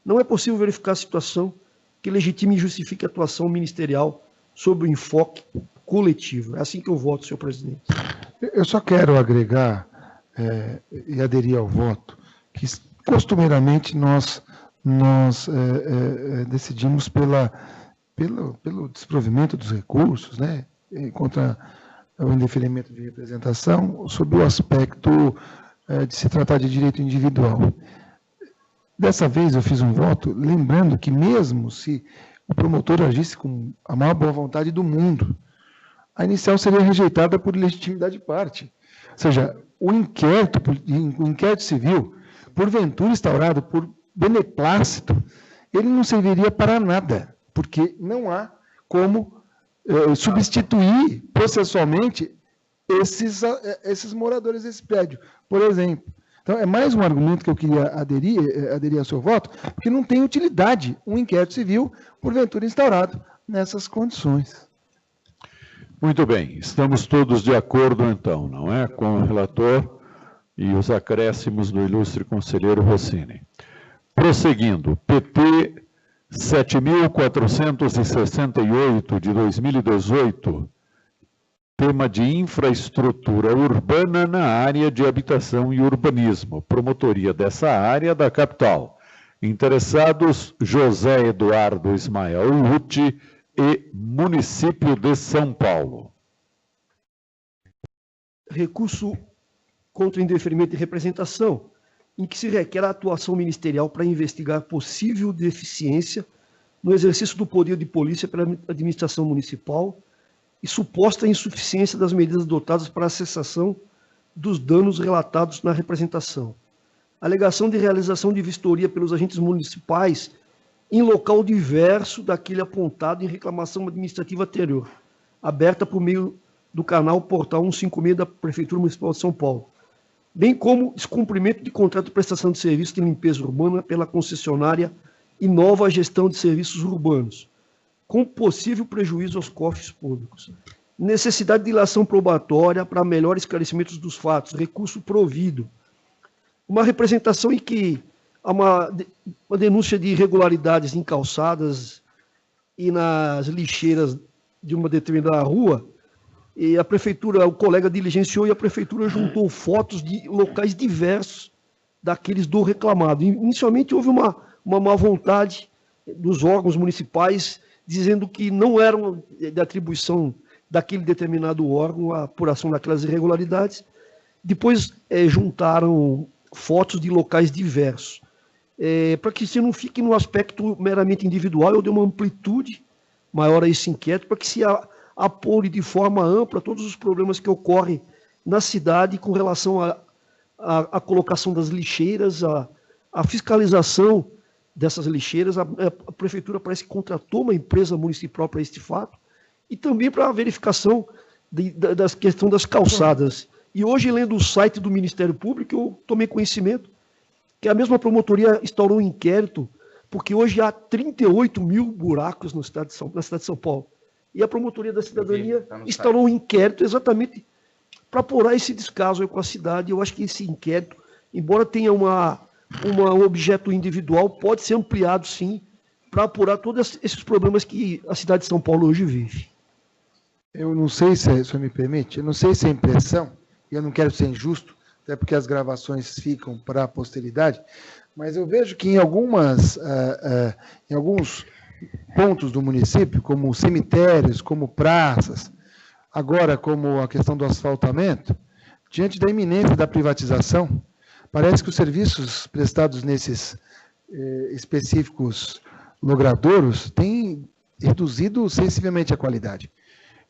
não é possível verificar a situação que legitime e justifique a atuação ministerial sobre o enfoque coletivo. É assim que eu voto, senhor presidente. Eu só quero agregar e aderir ao voto que, costumeiramente, nós decidimos pelo desprovimento dos recursos, né, contra o indeferimento de representação, sob o aspecto de se tratar de direito individual. Dessa vez eu fiz um voto lembrando que mesmo se o promotor agisse com a maior boa vontade do mundo, a inicial seria rejeitada por ilegitimidade de parte. Ou seja, o inquérito civil, porventura instaurado por beneplácito, ele não serviria para nada, porque não há como substituir processualmente esses moradores desse prédio, por exemplo. Então, é mais um argumento que eu queria aderir ao seu voto, porque não tem utilidade um inquérito civil, porventura instaurado nessas condições. Muito bem, estamos todos de acordo, então, não é? Com o relator e os acréscimos do ilustre conselheiro Rossini. Prosseguindo, PT 7.468 de 2018, tema de infraestrutura urbana na área de habitação e urbanismo, promotoria dessa área da capital. Interessados, José Eduardo Ismael Uti e Município de São Paulo. Recurso contra o indeferimento de representação, em que se requer a atuação ministerial para investigar possível deficiência no exercício do poder de polícia pela administração municipal e suposta insuficiência das medidas adotadas para a cessação dos danos relatados na representação. Alegação de realização de vistoria pelos agentes municipais em local diverso daquele apontado em reclamação administrativa anterior, aberta por meio do canal Portal 156 da Prefeitura Municipal de São Paulo, bem como descumprimento de contrato de prestação de serviço de limpeza urbana pela concessionária Inova Gestão de Serviços Urbanos, com possível prejuízo aos cofres públicos. Necessidade de ilação probatória para melhor esclarecimento dos fatos, recurso provido. Uma representação em que há uma denúncia de irregularidades em calçadas e nas lixeiras de uma determinada rua, e a prefeitura, o colega diligenciou e a prefeitura juntou fotos de locais diversos daqueles do reclamado. Inicialmente houve uma má vontade dos órgãos municipais dizendo que não eram de atribuição daquele determinado órgão a apuração daquelas irregularidades. Depois juntaram fotos de locais diversos. Para que se não fique no aspecto meramente individual, eu dei uma amplitude maior a esse inquérito, para que se apure de forma ampla todos os problemas que ocorrem na cidade com relação à colocação das lixeiras, a fiscalização dessas lixeiras. A prefeitura parece que contratou uma empresa municipal para este fato, e também para a verificação da questão das calçadas. E hoje, lendo o site do Ministério Público, eu tomei conhecimento que a mesma promotoria instaurou um inquérito, porque hoje há 38 mil buracos na cidade de São Paulo. E a promotoria da cidadania instaurou um inquérito exatamente para apurar esse descaso com a cidade. Eu acho que esse inquérito, embora tenha um objeto individual, pode ser ampliado, sim, para apurar todos esses problemas que a cidade de São Paulo hoje vive. Eu não sei se o senhor me permite, eu não sei se é impressão, e eu não quero ser injusto, até porque as gravações ficam para a posteridade, mas eu vejo que em alguns pontos do município, como cemitérios, como praças, agora como a questão do asfaltamento, diante da iminência da privatização, parece que os serviços prestados nesses específicos logradouros têm reduzido sensivelmente a qualidade.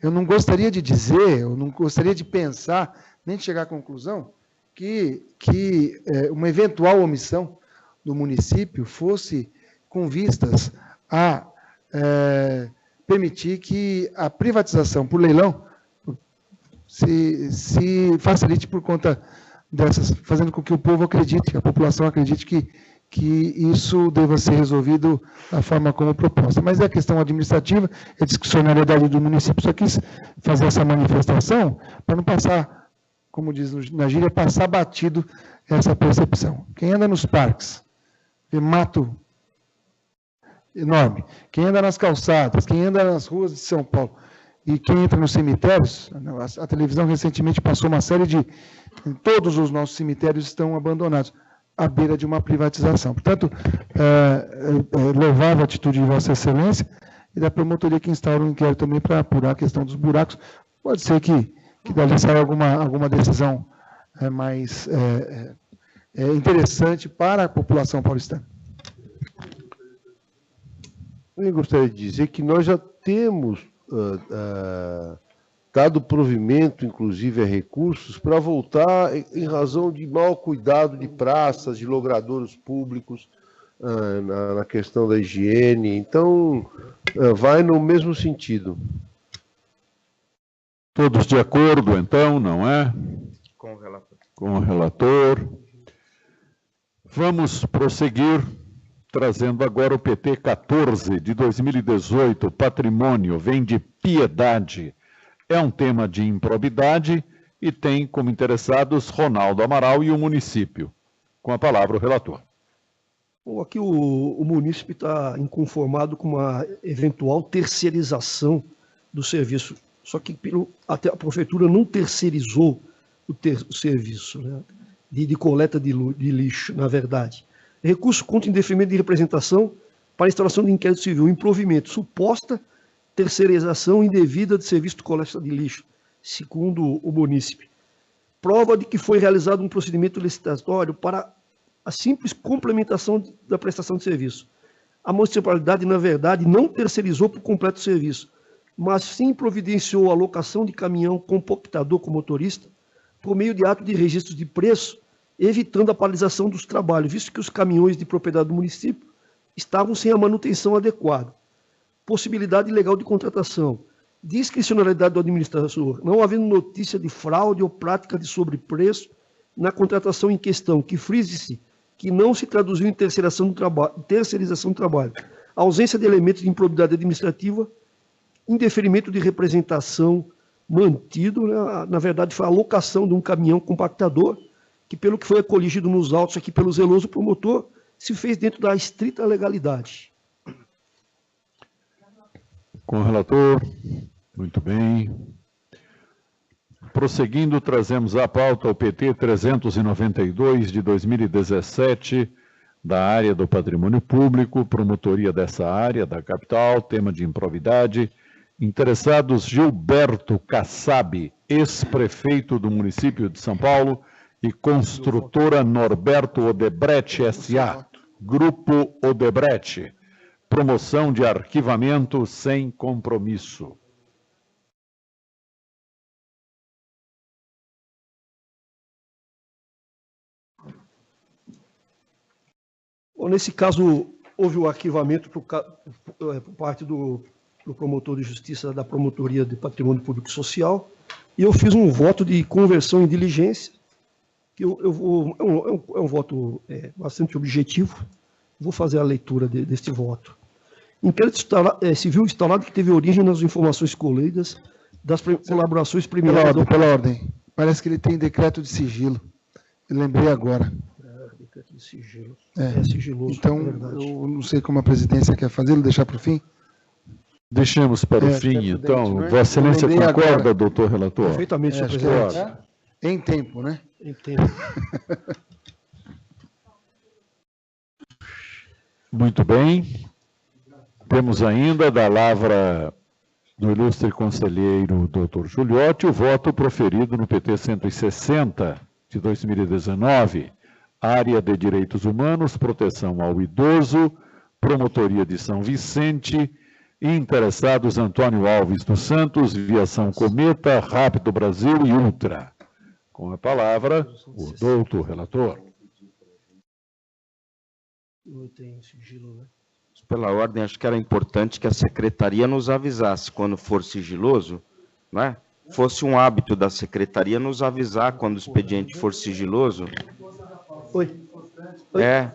Eu não gostaria de dizer, eu não gostaria de pensar, nem de chegar à conclusão, que uma eventual omissão do município fosse com vistas a permitir que a privatização por leilão se facilite por conta dessas, fazendo com que o povo acredite, que a população acredite que isso deva ser resolvido da forma como proposta. Mas é questão administrativa, é discricionariedade do município. Só quis fazer essa manifestação para não passar, como diz na gíria, passar batido essa percepção. Quem anda nos parques, vê mato enorme. Quem anda nas calçadas, quem anda nas ruas de São Paulo e quem entra nos cemitérios, a televisão recentemente passou uma série de... Todos os nossos cemitérios estão abandonados à beira de uma privatização. Portanto, louvável a atitude de Vossa Excelência e da promotoria que instaura um inquérito também para apurar a questão dos buracos. Pode ser que dali saia alguma decisão mais interessante para a população paulistana. Eu gostaria de dizer que nós já temos dado provimento, inclusive, a recursos para voltar em razão de mau cuidado de praças, de logradouros públicos, na questão da higiene. Então, vai no mesmo sentido. Todos de acordo, então, não é? Com o relator. Com o relator. Vamos prosseguir, trazendo agora o PT 14 de 2018, Patrimônio, vem de Piedade. É um tema de improbidade e tem como interessados Ronaldo Amaral e o município. Com a palavra o relator. Bom, aqui o município está inconformado com uma eventual terceirização do serviço. Só que até a prefeitura não terceirizou o serviço, né, de coleta de lixo, na verdade. Recurso contra indeferimento de representação para instalação de inquérito civil, improvimento, suposta terceirização indevida de serviço de coleta de lixo, segundo o munícipe. Prova de que foi realizado um procedimento licitatório para a simples complementação da prestação de serviço. A municipalidade, na verdade, não terceirizou por completo o serviço, mas sim providenciou a alocação de caminhão compactador com motorista por meio de ato de registro de preço, evitando a paralisação dos trabalhos, visto que os caminhões de propriedade do município estavam sem a manutenção adequada. Possibilidade legal de contratação, discricionalidade do administrador, não havendo notícia de fraude ou prática de sobrepreço na contratação em questão, que frise-se que não se traduziu em terceirização do trabalho, ausência de elementos de improbidade administrativa, indeferimento de representação mantido, né? Na verdade foi a alocação de um caminhão compactador, que pelo que foi coligido nos autos aqui pelo zeloso promotor, se fez dentro da estrita legalidade. Com o relator, muito bem. Prosseguindo, trazemos à pauta o PT 392 de 2017, da área do patrimônio público, promotoria dessa área, da capital, tema de improbidade. Interessados Gilberto Kassab, ex-prefeito do município de São Paulo, e construtora Norberto Odebrecht S.A., Grupo Odebrecht. Promoção de arquivamento sem compromisso. Bom, nesse caso, houve o arquivamento por parte do promotor de justiça da Promotoria de Patrimônio Público e Social, e eu fiz um voto de conversão em diligência, que é um voto bastante objetivo. Vou fazer a leitura deste voto. Inquérito civil instalado que teve origem nas informações colhidas das colaborações premiadas... Pela ordem. Parece que ele tem decreto de sigilo. Eu lembrei agora. Decreto de sigilo. É sigiloso, então, eu não sei como a presidência quer fazê-lo, deixar para o fim. Deixemos para o fim, prudente, então. né? Vossa Excelência Eu lembrei concorda, agora. doutor relator? Perfeitamente, senhor Acho que presidente. em tempo, né? Entendo. Muito bem. Temos ainda da lavra do ilustre conselheiro doutor Giuliotti o voto proferido no PT 160 de 2019, área de direitos humanos, proteção ao idoso, promotoria de São Vicente, interessados Antônio Alves dos Santos, Viação Cometa, Rápido Brasil e Ultra. Com a palavra, o doutor relator. Não tem sigilo, né? Pela ordem, acho que era importante que a secretaria nos avisasse quando for sigiloso, né? Fosse um hábito da secretaria nos avisar quando o expediente for sigiloso. Oi. É,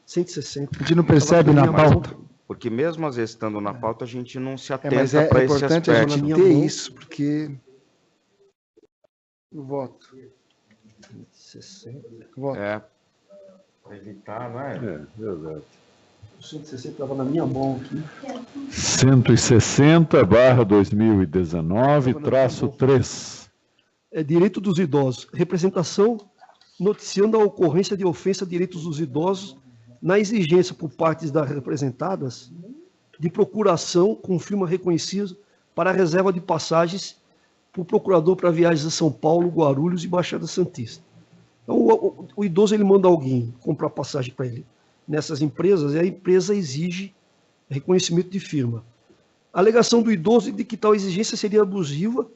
160. A gente não percebe na pauta. porque mesmo às vezes estando na pauta, a gente não se Mas atenta é para esse importante a aspecto. gente ter isso, porque o voto. 60. Voto. É, para evitar, não é? Exato. O 160 estava na minha mão aqui. 160/2019-3. É direito dos idosos. Representação noticiando a ocorrência de ofensa a direitos dos idosos na exigência por partes das representadas de procuração com firma reconhecida para a reserva de passagens por procurador para viagens a São Paulo, Guarulhos e Baixada Santista. Então, o idoso ele manda alguém comprar passagem para ele nessas empresas e a empresa exige reconhecimento de firma. A alegação do idoso é de que tal exigência seria abusiva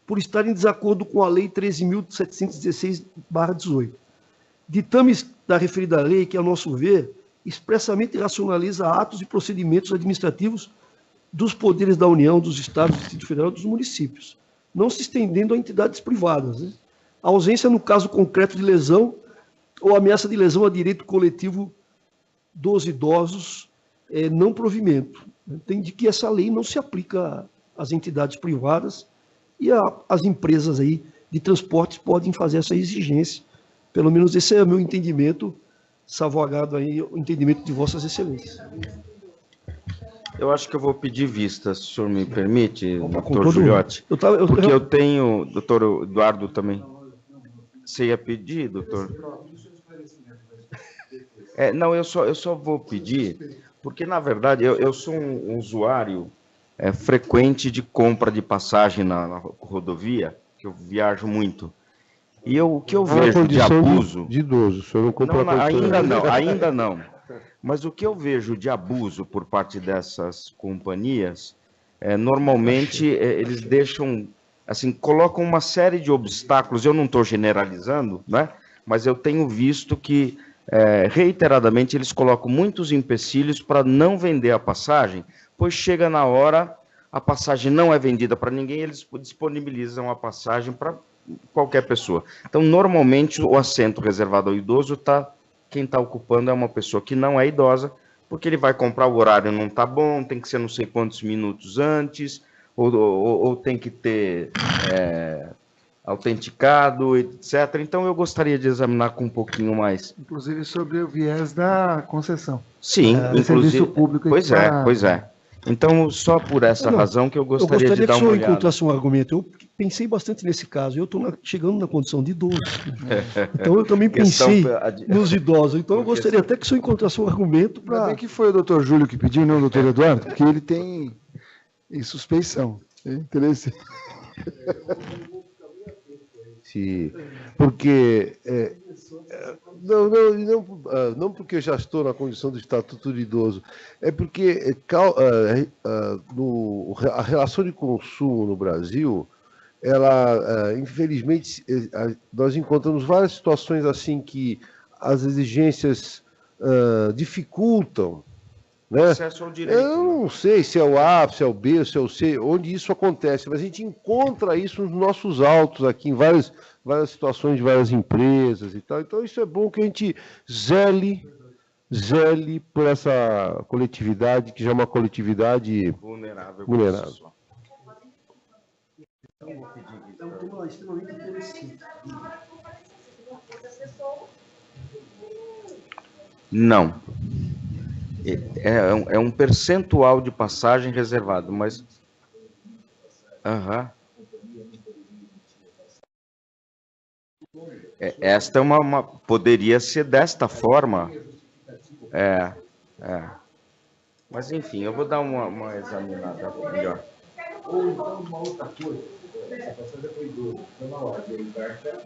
por estar em desacordo com a Lei 13.716/18. Ditames da referida lei que, a nosso ver, expressamente racionaliza atos e procedimentos administrativos dos poderes da União, dos Estados, do Distrito Federal e dos municípios, não se estendendo a entidades privadas, né? A ausência, no caso concreto de lesão ou ameaça de lesão a direito coletivo dos idosos, não provimento. Entende que essa lei não se aplica às entidades privadas e as empresas aí de transportes podem fazer essa exigência. Pelo menos esse é o meu entendimento, salvaguardado aí o entendimento de vossas excelências. Eu acho que eu vou pedir vista, se o senhor me permite, Com doutor todo- Giuliotti. Eu Porque eu tenho, doutor Eduardo também. Você ia pedir, doutor? Não, eu só vou pedir, porque, na verdade, eu sou um usuário frequente de compra de passagem na rodovia, que eu viajo muito. E o que eu vejo de abuso... De idoso, o senhor não comprou Não, ainda não. Mas o que eu vejo de abuso por parte dessas companhias, normalmente eles deixam, assim, colocam uma série de obstáculos, eu não estou generalizando, né? Mas eu tenho visto que, reiteradamente, eles colocam muitos empecilhos para não vender a passagem, pois chega na hora, a passagem não é vendida para ninguém, eles disponibilizam a passagem para qualquer pessoa. Então, normalmente, o assento reservado ao idoso, quem está ocupando é uma pessoa que não é idosa, porque ele vai comprar, o horário não está bom, tem que ser não sei quantos minutos antes, ou tem que ter autenticado, etc. Então, eu gostaria de examinar com um pouquinho mais. Inclusive sobre o viés da concessão. Sim, inclusive. Serviço público. Pois é. Então, só por essa razão que eu gostaria de dar uma olhada. Eu gostaria que o senhor encontrasse um argumento. Eu pensei bastante nesse caso. Eu estou chegando na condição de idoso. Então, eu também pensei nos idosos. Então, eu gostaria até que o senhor encontrasse um argumento para... Ainda bem que foi o doutor Júlio que pediu, não o doutor Eduardo, porque ele tem suspeição. É interessante. Sim, porque não porque eu já estou na condição do estatuto de idoso, é porque a relação de consumo no Brasil, ela, infelizmente, nós encontramos várias situações assim que as exigências dificultam, né? Acesso ao direito. Eu não sei se é o A, se é o B, se é o C, onde isso acontece, mas a gente encontra isso nos nossos autos aqui, em várias situações de várias empresas e tal. Então, isso é bom que a gente zele por essa coletividade, que já é uma coletividade vulnerável. É um tema extremamente interessante. Não. É um percentual de passagem reservado, mas... Aham. Esta é poderia ser desta forma. Mas, enfim, eu vou dar uma examinada melhor. Ou então, uma outra coisa, essa passagem foi idoso, então na hora de embarcar,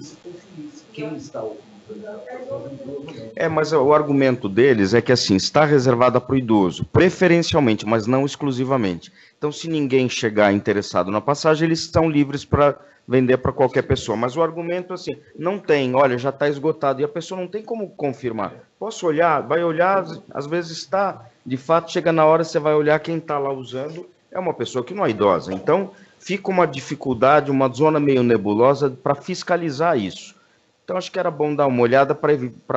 se conferisse quem está ocupando a idoso. Mas o argumento deles é que, assim, está reservada para o idoso, preferencialmente, mas não exclusivamente. Então, se ninguém chegar interessado na passagem, eles estão livres para vender para qualquer pessoa. Mas o argumento, assim, não tem, olha, já está esgotado, e a pessoa não tem como confirmar. Posso olhar? Vai olhar, às vezes está, de fato, chega na hora, você vai olhar quem está lá usando, é uma pessoa que não é idosa. Então, fica uma dificuldade, uma zona meio nebulosa para fiscalizar isso. Então, acho que era bom dar uma olhada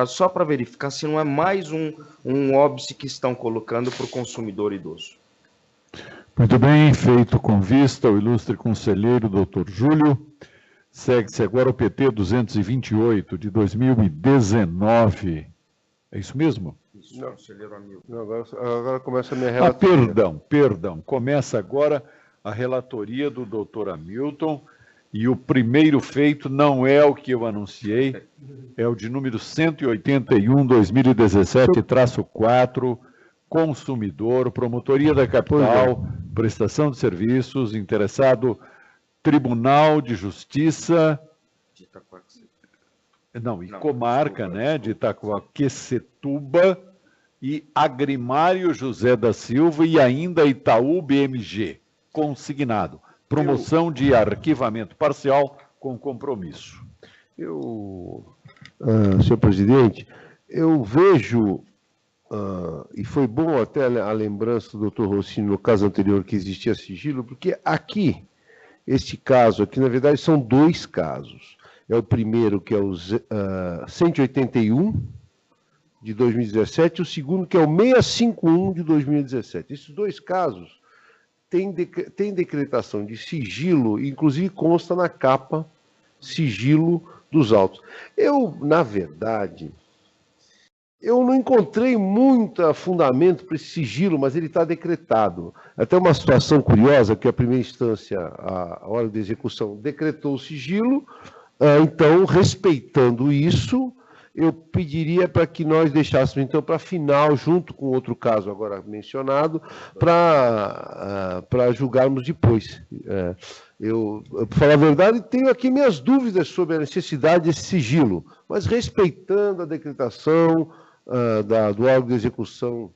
só para verificar se não é mais um óbice que estão colocando para o consumidor idoso. Muito bem, feito com vista ao ilustre conselheiro doutor Júlio. Segue-se agora o PT 228 de 2019. É isso mesmo? Isso, conselheiro amigo. Não, agora começa a minha relatoria. Perdão. Começa agora a relatoria do doutor Hamilton. E o primeiro feito não é o que eu anunciei, é o de número 181, 2017-4, consumidor, promotoria da capital, prestação de serviços, interessado, Tribunal de Justiça, comarca, né, de Itacoaquecetuba, e Agrimário José da Silva e ainda Itaú BMG, consignado. Promoção de arquivamento parcial com compromisso. Senhor presidente, eu vejo, e foi bom até a lembrança do doutor Rossini no caso anterior que existia sigilo, porque aqui, este caso aqui, na verdade, são dois casos. É o primeiro, que é o 181 de 2017, e o segundo, que é o 651 de 2017. Esses dois casos tem decretação de sigilo, inclusive consta na capa sigilo dos autos. Na verdade, eu não encontrei muito fundamento para esse sigilo, mas ele está decretado. Até uma situação curiosa, que a primeira instância, a hora de execução, decretou o sigilo, então, respeitando isso, eu pediria para que nós deixássemos, então, para final, junto com outro caso agora mencionado, para julgarmos depois. Para falar a verdade, tenho aqui minhas dúvidas sobre a necessidade desse sigilo, mas respeitando a decretação do órgão de execução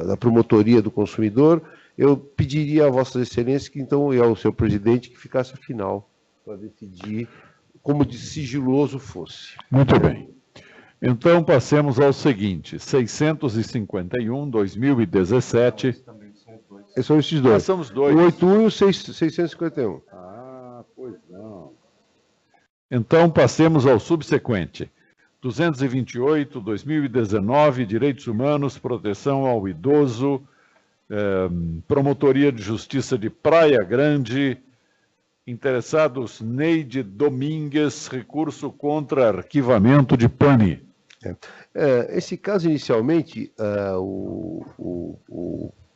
da promotoria do consumidor, eu pediria a Vossas Excelências, que então, e ao seu presidente, que ficasse a final, para decidir como de sigiloso fosse. Muito bem. Então, passemos ao seguinte, 651, 2017. São esses dois. São os dois. O 81 e o 651. Pois não. Então, passemos ao subsequente. 228, 2019, Direitos Humanos, Proteção ao Idoso, Promotoria de Justiça de Praia Grande, interessados Neide Domingues, recurso contra arquivamento de pane. Esse caso, inicialmente, o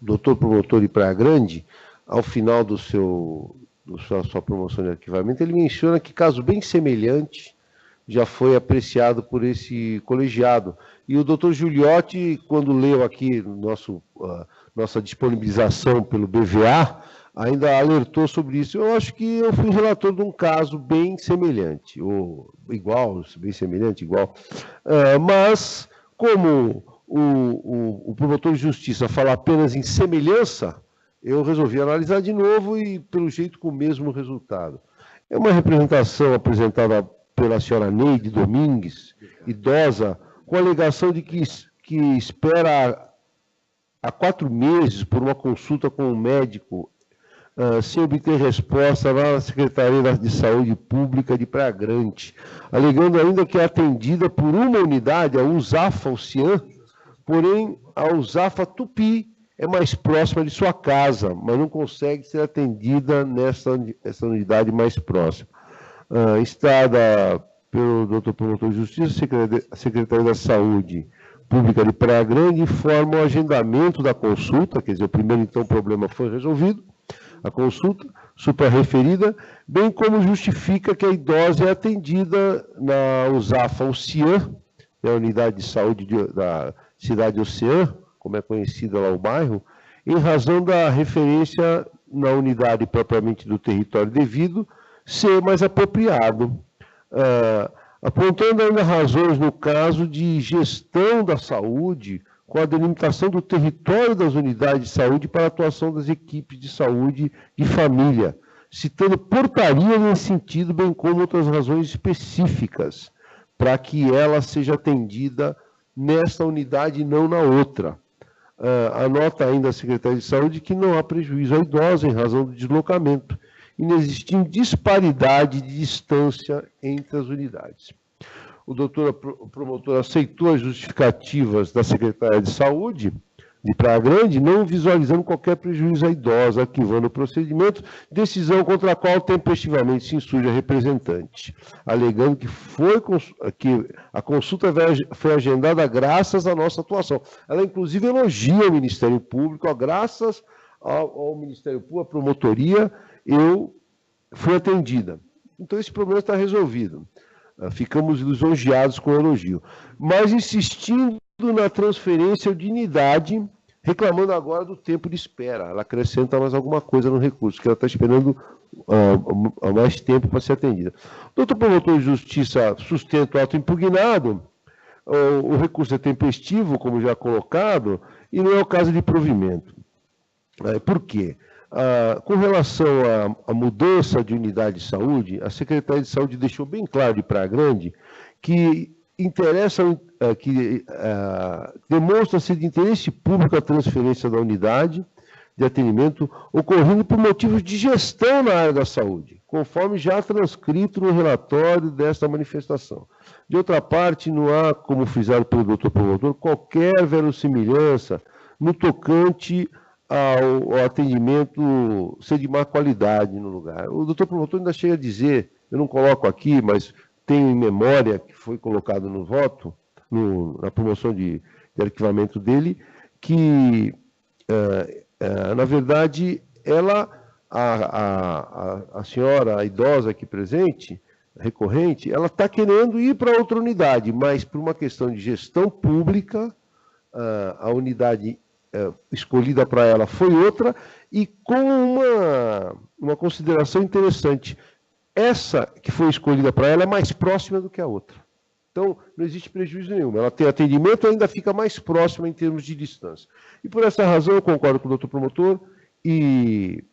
doutor promotor de Praia Grande, ao final sua promoção de arquivamento, ele menciona que caso bem semelhante já foi apreciado por esse colegiado. E o doutor Giuliotti, quando leu aqui nossa disponibilização pelo BVA, ainda alertou sobre isso. Eu acho que eu fui relator de um caso bem semelhante, ou igual, bem semelhante, igual. Mas, como o promotor de justiça fala apenas em semelhança, eu resolvi analisar de novo e, pelo jeito, com o mesmo resultado. É uma representação apresentada pela senhora Neide Domingues, idosa, com a alegação de que espera há 4 meses por uma consulta com um médico sem obter resposta lá na Secretaria de Saúde Pública de Praia Grande, alegando ainda que é atendida por uma unidade, a USAFA Ocean, porém a USAFA Tupi é mais próxima de sua casa, mas não consegue ser atendida nessa unidade mais próxima. Instada pelo doutor promotor de Justiça, Secretaria da Saúde, Pública de Praia Grande informa o agendamento da consulta, quer dizer, o primeiro, então, problema foi resolvido, a consulta suprarreferida, bem como justifica que a idosa é atendida na USAFA Ocean, a unidade de saúde da cidade Ocean, como é conhecida lá o bairro, em razão da referência na unidade propriamente do território devido ser mais apropriado, apontando ainda razões no caso de gestão da saúde com a delimitação do território das unidades de saúde para a atuação das equipes de saúde de família, citando portaria nesse sentido, bem como outras razões específicas, para que ela seja atendida nesta unidade e não na outra. Anota ainda a Secretaria de Saúde que não há prejuízo à idosa em razão do deslocamento, inexistindo disparidade de distância entre as unidades. O promotor aceitou as justificativas da Secretaria de Saúde de Praia Grande, não visualizando qualquer prejuízo à idosa, arquivando o procedimento, decisão contra a qual tempestivamente se insurge a representante, alegando que a consulta foi agendada graças à nossa atuação. Ela, inclusive, elogia o Ministério Público, graças ao Ministério Público, à promotoria, eu fui atendida. Então, esse problema está resolvido. Ficamos lisonjeados com o elogio. Mas insistindo na transferência de unidade, reclamando agora do tempo de espera. Ela acrescenta mais alguma coisa no recurso, que ela está esperando mais tempo para ser atendida. O doutor promotor de justiça sustenta o ato impugnado, o recurso é tempestivo, como já colocado, e não é o caso de provimento. Por quê? Com relação à mudança de unidade de saúde, a Secretaria de Saúde deixou bem claro de Praia Grande que demonstra-se de interesse público a transferência da unidade de atendimento ocorrendo por motivos de gestão na área da saúde, conforme já transcrito no relatório desta manifestação. De outra parte, não há, como frisado pelo doutor promotor, qualquer verossimilhança no tocante ao atendimento ser de má qualidade no lugar. O doutor promotor ainda chega a dizer, eu não coloco aqui, mas tenho em memória que foi colocado no voto, na promoção de arquivamento dele, que, na verdade, a senhora, a idosa aqui presente, recorrente, ela está querendo ir para outra unidade, mas por uma questão de gestão pública, a unidade escolhida para ela foi outra, e com uma consideração interessante. Essa que foi escolhida para ela é mais próxima do que a outra. Então, não existe prejuízo nenhum. Ela tem atendimento e ainda fica mais próxima em termos de distância. E por essa razão, eu concordo com o doutor promotor e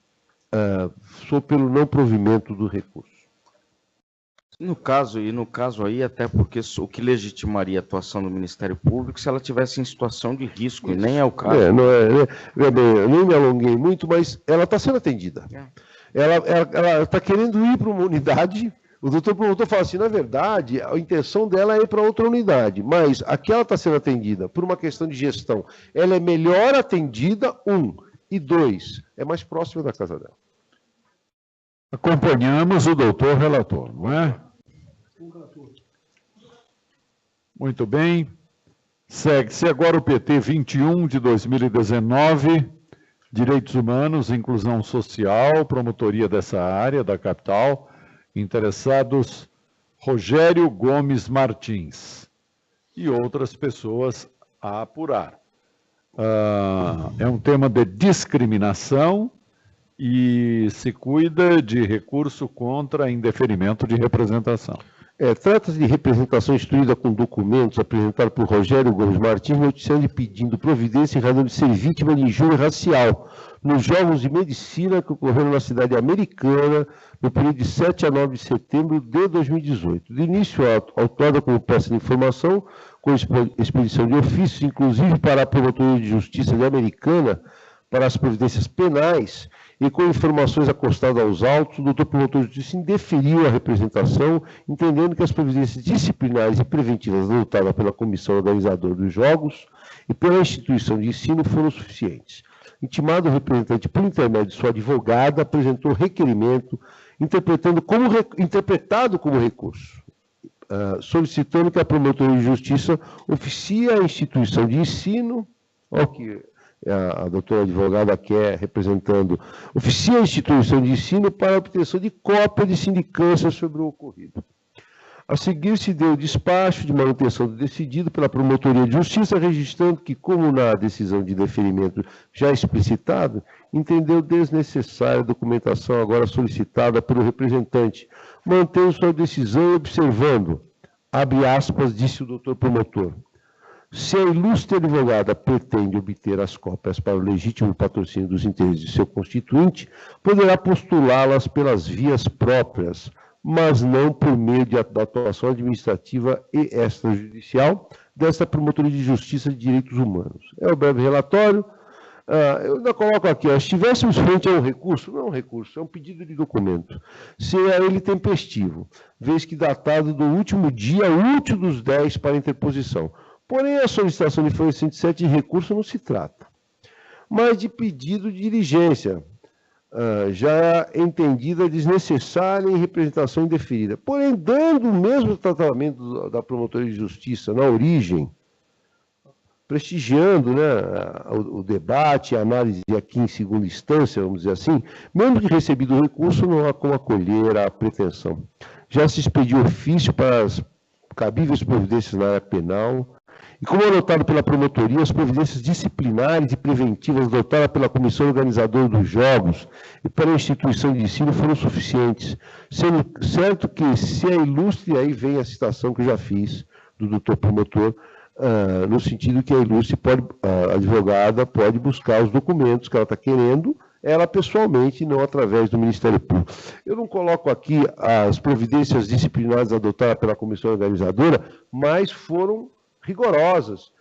sou pelo não provimento do recurso. No caso aí, até porque o que legitimaria a atuação do Ministério Público se ela tivesse em situação de risco, e nem é o caso. Eu nem me alonguei muito, mas ela está sendo atendida. Ela está querendo ir para uma unidade, o doutor promotor fala assim, na verdade, a intenção dela é ir para outra unidade, mas aqui ela está sendo atendida por uma questão de gestão. Ela é melhor atendida, 1, e 2, é mais próxima da casa dela. Acompanhamos o doutor relator, não é? Muito bem. Segue-se agora o PT 21 de 2019, Direitos Humanos, Inclusão Social, promotoria dessa área da capital, interessados Rogério Gomes Martins e outras pessoas a apurar. É um tema de discriminação e se cuida de recurso contra indeferimento de representação. Trata-se de representação instruída com documentos apresentado por Rogério Gomes Martins, noticiando e pedindo providência em razão de ser vítima de injúria racial nos Jogos de Medicina que ocorreram na cidade americana no período de 7 a 9 de setembro de 2018. De início, autuada como peça de informação, com expedição de ofícios, inclusive para a Promotoria de Justiça de Americana, para as providências penais, e com informações acostadas aos autos, o doutor promotor de justiça indeferiu a representação, entendendo que as providências disciplinares e preventivas adotadas pela comissão organizadora dos Jogos e pela instituição de ensino foram suficientes. Intimado o representante por intermédio de sua advogada, apresentou requerimento interpretado como recurso. solicitando que a Promotoria de Justiça oficie a instituição de ensino, olha o que a doutora advogada quer, representando, oficie a instituição de ensino para a obtenção de cópia de sindicância sobre o ocorrido. A seguir, se deu o despacho de manutenção do decidido pela Promotoria de Justiça, registrando que, como na decisão de deferimento já explicitado, entendeu desnecessária a documentação agora solicitada pelo representante, mantendo sua decisão e observando, abre aspas, disse o doutor promotor, se a ilustre advogada pretende obter as cópias para o legítimo patrocínio dos interesses de seu constituinte, poderá postulá-las pelas vias próprias, mas não por meio da atuação administrativa e extrajudicial desta Promotoria de Justiça de Direitos Humanos. É o breve relatório. Eu ainda coloco aqui, se estivéssemos frente a um recurso, não é um recurso, é um pedido de documento, seria ele tempestivo, vez que datado do último dia útil dos 10 para interposição. Porém, a solicitação de folha 107 de recurso não se trata, mas de pedido de diligência, já entendida desnecessária em representação indeferida. Porém, dando o mesmo tratamento da Promotoria de Justiça na origem, prestigiando, né, o debate, a análise aqui em segunda instância, vamos dizer assim, mesmo que recebido o recurso, não há como acolher a pretensão. Já se expediu ofício para as cabíveis providências na área penal, e como anotado pela promotoria, as providências disciplinares e preventivas adotadas pela comissão organizadora dos jogos e pela instituição de ensino foram suficientes, sendo certo que se a ilustre, aí vem a citação que eu já fiz do doutor promotor, no sentido que a ilustre a advogada pode buscar os documentos que ela está querendo, ela pessoalmente, não através do Ministério Público. Eu não coloco aqui as providências disciplinares adotadas pela comissão organizadora, mas foram rigorosas,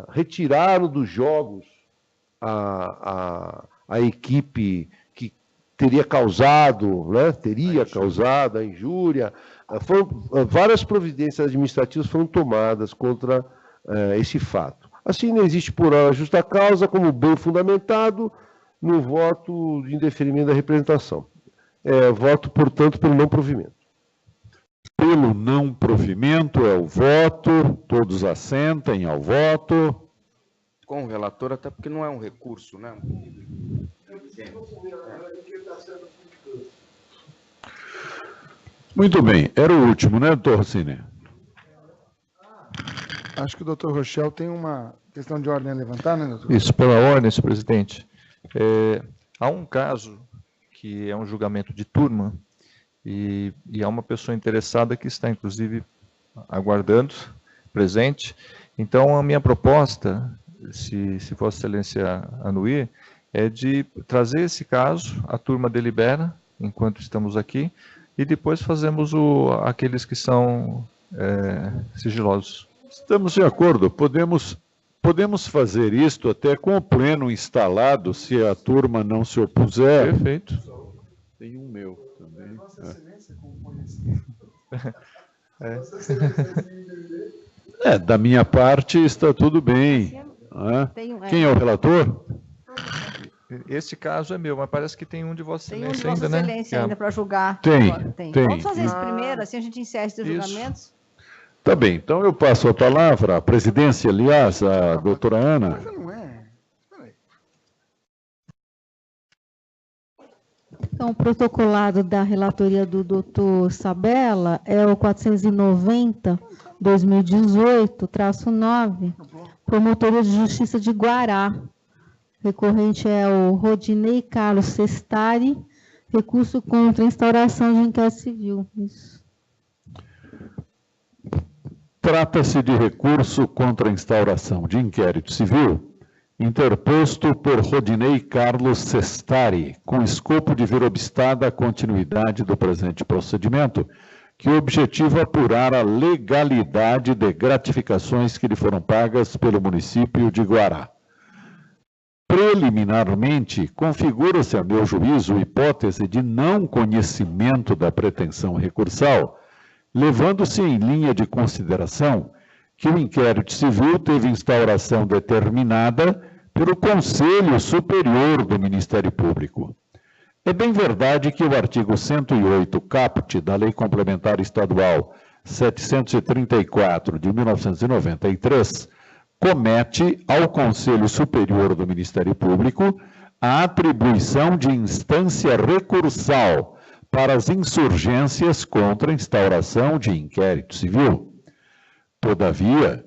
retiraram dos jogos a equipe que teria causado, né, causado a injúria. Várias providências administrativas foram tomadas contra esse fato. Assim, não existe por hora justa causa, como bem fundamentado no voto de indeferimento da representação. Voto, portanto, pelo não provimento. Pelo não provimento é o voto, todos assentem ao voto. Com o relator, até porque não é um recurso, né? Muito bem, era o último, né, doutor Rossini? Acho que o doutor Rochel tem uma questão de ordem a levantar, né, doutor? Isso, pela ordem, senhor presidente. Há um caso que é um julgamento de turma, e há uma pessoa interessada que está, inclusive, aguardando, presente. Então, a minha proposta, se Vossa Excelência anuir, é de trazer esse caso, a turma delibera, enquanto estamos aqui, e depois fazemos aqueles que são sigilosos. Estamos de acordo, podemos fazer isto até com o pleno instalado, se a turma não se opuser. Perfeito. Tem um meu também. Vossa Excelência compõe da minha parte está tudo bem. Quem é o relator? Esse caso é meu, mas parece que tem um de Vossa Tem um de Excelência Vossa ainda, né? Excelência ainda para julgar. Tem. Vamos fazer esse primeiro, assim a gente encerra esses julgamentos. Tá bem, então eu passo a palavra, a presidência, aliás, à doutora Ana. Então, o protocolado da relatoria do doutor Sabella é o 490-2018-9, Promotoria de Justiça de Guará. Recorrente é o Rodinei Carlos Sestari, recurso contra a instauração de inquérito civil. Isso. Trata-se de recurso contra a instauração de inquérito civil interposto por Rodinei Carlos Sestari, com escopo de ver obstada a continuidade do presente procedimento, que objetiva apurar a legalidade de gratificações que lhe foram pagas pelo município de Guará. Preliminarmente, configura-se, a meu juízo, hipótese de não conhecimento da pretensão recursal, levando-se em linha de consideração que o inquérito civil teve instauração determinada pelo Conselho Superior do Ministério Público. É bem verdade que o artigo 108, caput da Lei Complementar Estadual 734 de 1993, comete ao Conselho Superior do Ministério Público a atribuição de instância recursal para as insurgências contra a instauração de inquérito civil. Todavia,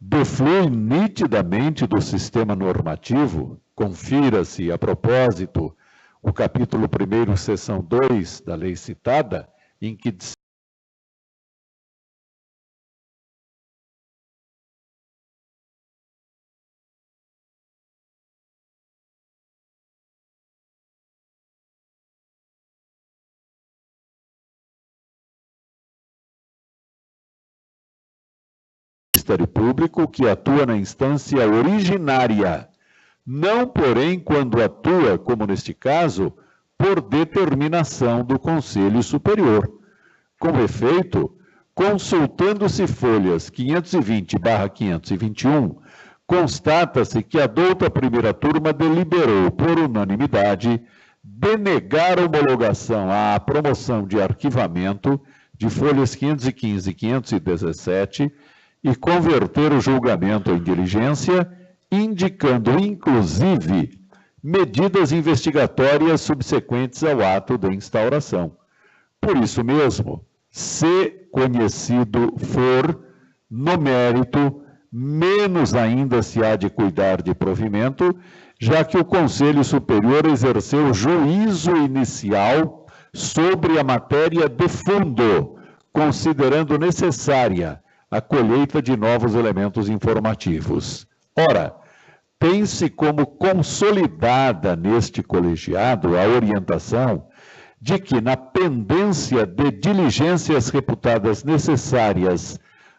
deflui nitidamente do sistema normativo, confira-se, a propósito, o capítulo 1º, seção 2 da lei citada, em que Ministério Público que atua na instância originária, não, porém, quando atua, como neste caso, por determinação do Conselho Superior. Com efeito, consultando-se folhas 520/521, constata-se que a douta primeira turma deliberou, por unanimidade, denegar a homologação à promoção de arquivamento de folhas 515 e 517 e converter o julgamento em diligência, indicando, inclusive, medidas investigatórias subsequentes ao ato de instauração. Por isso mesmo, se conhecido for, no mérito, menos ainda se há de cuidar de provimento, já que o Conselho Superior exerceu juízo inicial sobre a matéria de fundo, considerando necessária a colheita de novos elementos informativos. Ora, tem-se como consolidada neste colegiado a orientação de que, na pendência de diligências reputadas necessárias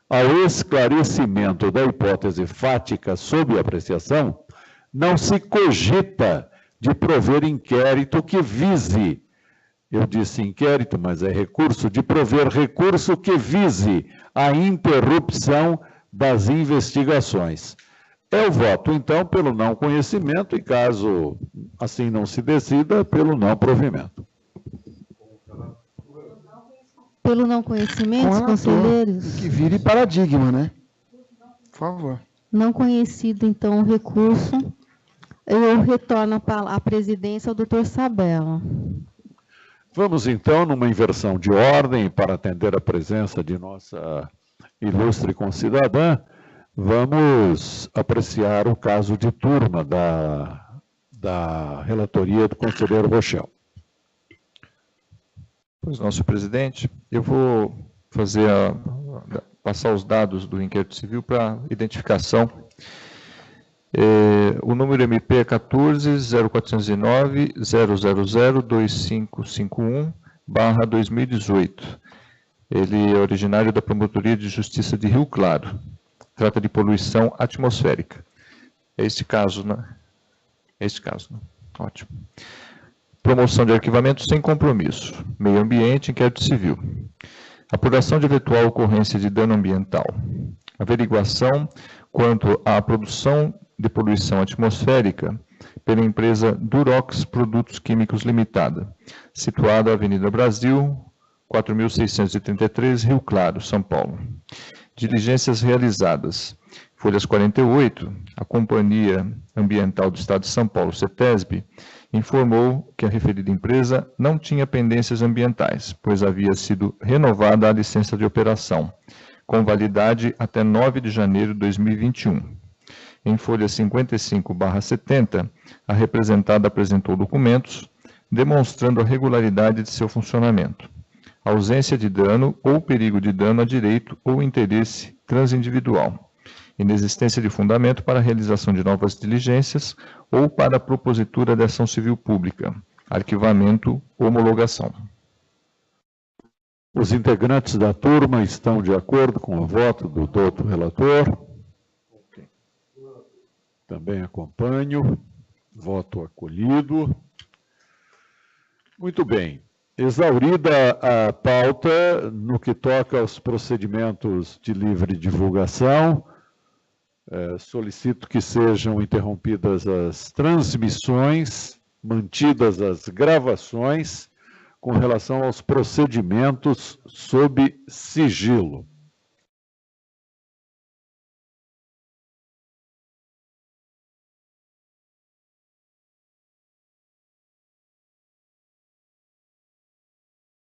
ao esclarecimento da hipótese fática sob apreciação, não se cogita de prover inquérito que vise, eu disse inquérito, mas é recurso, de prover recurso que vise a interrupção das investigações. É o voto, então, pelo não conhecimento e, caso assim não se decida, pelo não provimento. Pelo não conhecimento, conselheiros? Que vire paradigma, né? Por favor. Não conhecido, então, o recurso, eu retorno a presidência ao doutor Sabella. Vamos, então, numa inversão de ordem, para atender a presença de nossa ilustre concidadã, vamos apreciar o caso de turma da relatoria do conselheiro Rochel. Pois não, senhor presidente, eu vou passar os dados do inquérito civil para identificação. O número MP é 14.049.000.2551/2018. Ele é originário da Promotoria de Justiça de Rio Claro. Trata de poluição atmosférica. É este caso, né? É este caso, né? Ótimo. Promoção de arquivamento sem compromisso. Meio ambiente, inquérito civil. Apuração de eventual ocorrência de dano ambiental. Averiguação quanto à produção de poluição atmosférica pela empresa Durox Produtos Químicos Limitada, situada na Avenida Brasil, 4.633, Rio Claro, São Paulo. Diligências realizadas. Folhas 48, a Companhia Ambiental do Estado de São Paulo, CETESB, informou que a referida empresa não tinha pendências ambientais, pois havia sido renovada a licença de operação, com validade até 9 de janeiro de 2021. Em folha 55/70, a representada apresentou documentos demonstrando a regularidade de seu funcionamento, ausência de dano ou perigo de dano a direito ou interesse transindividual, inexistência de fundamento para a realização de novas diligências ou para a propositura de ação civil pública, arquivamento ou homologação. Os integrantes da turma estão de acordo com o voto do doutor relator? Também acompanho. Voto acolhido. Muito bem. Exaurida a pauta no que toca aos procedimentos de livre divulgação, solicito que sejam interrompidas as transmissões, mantidas as gravações, com relação aos procedimentos sob sigilo.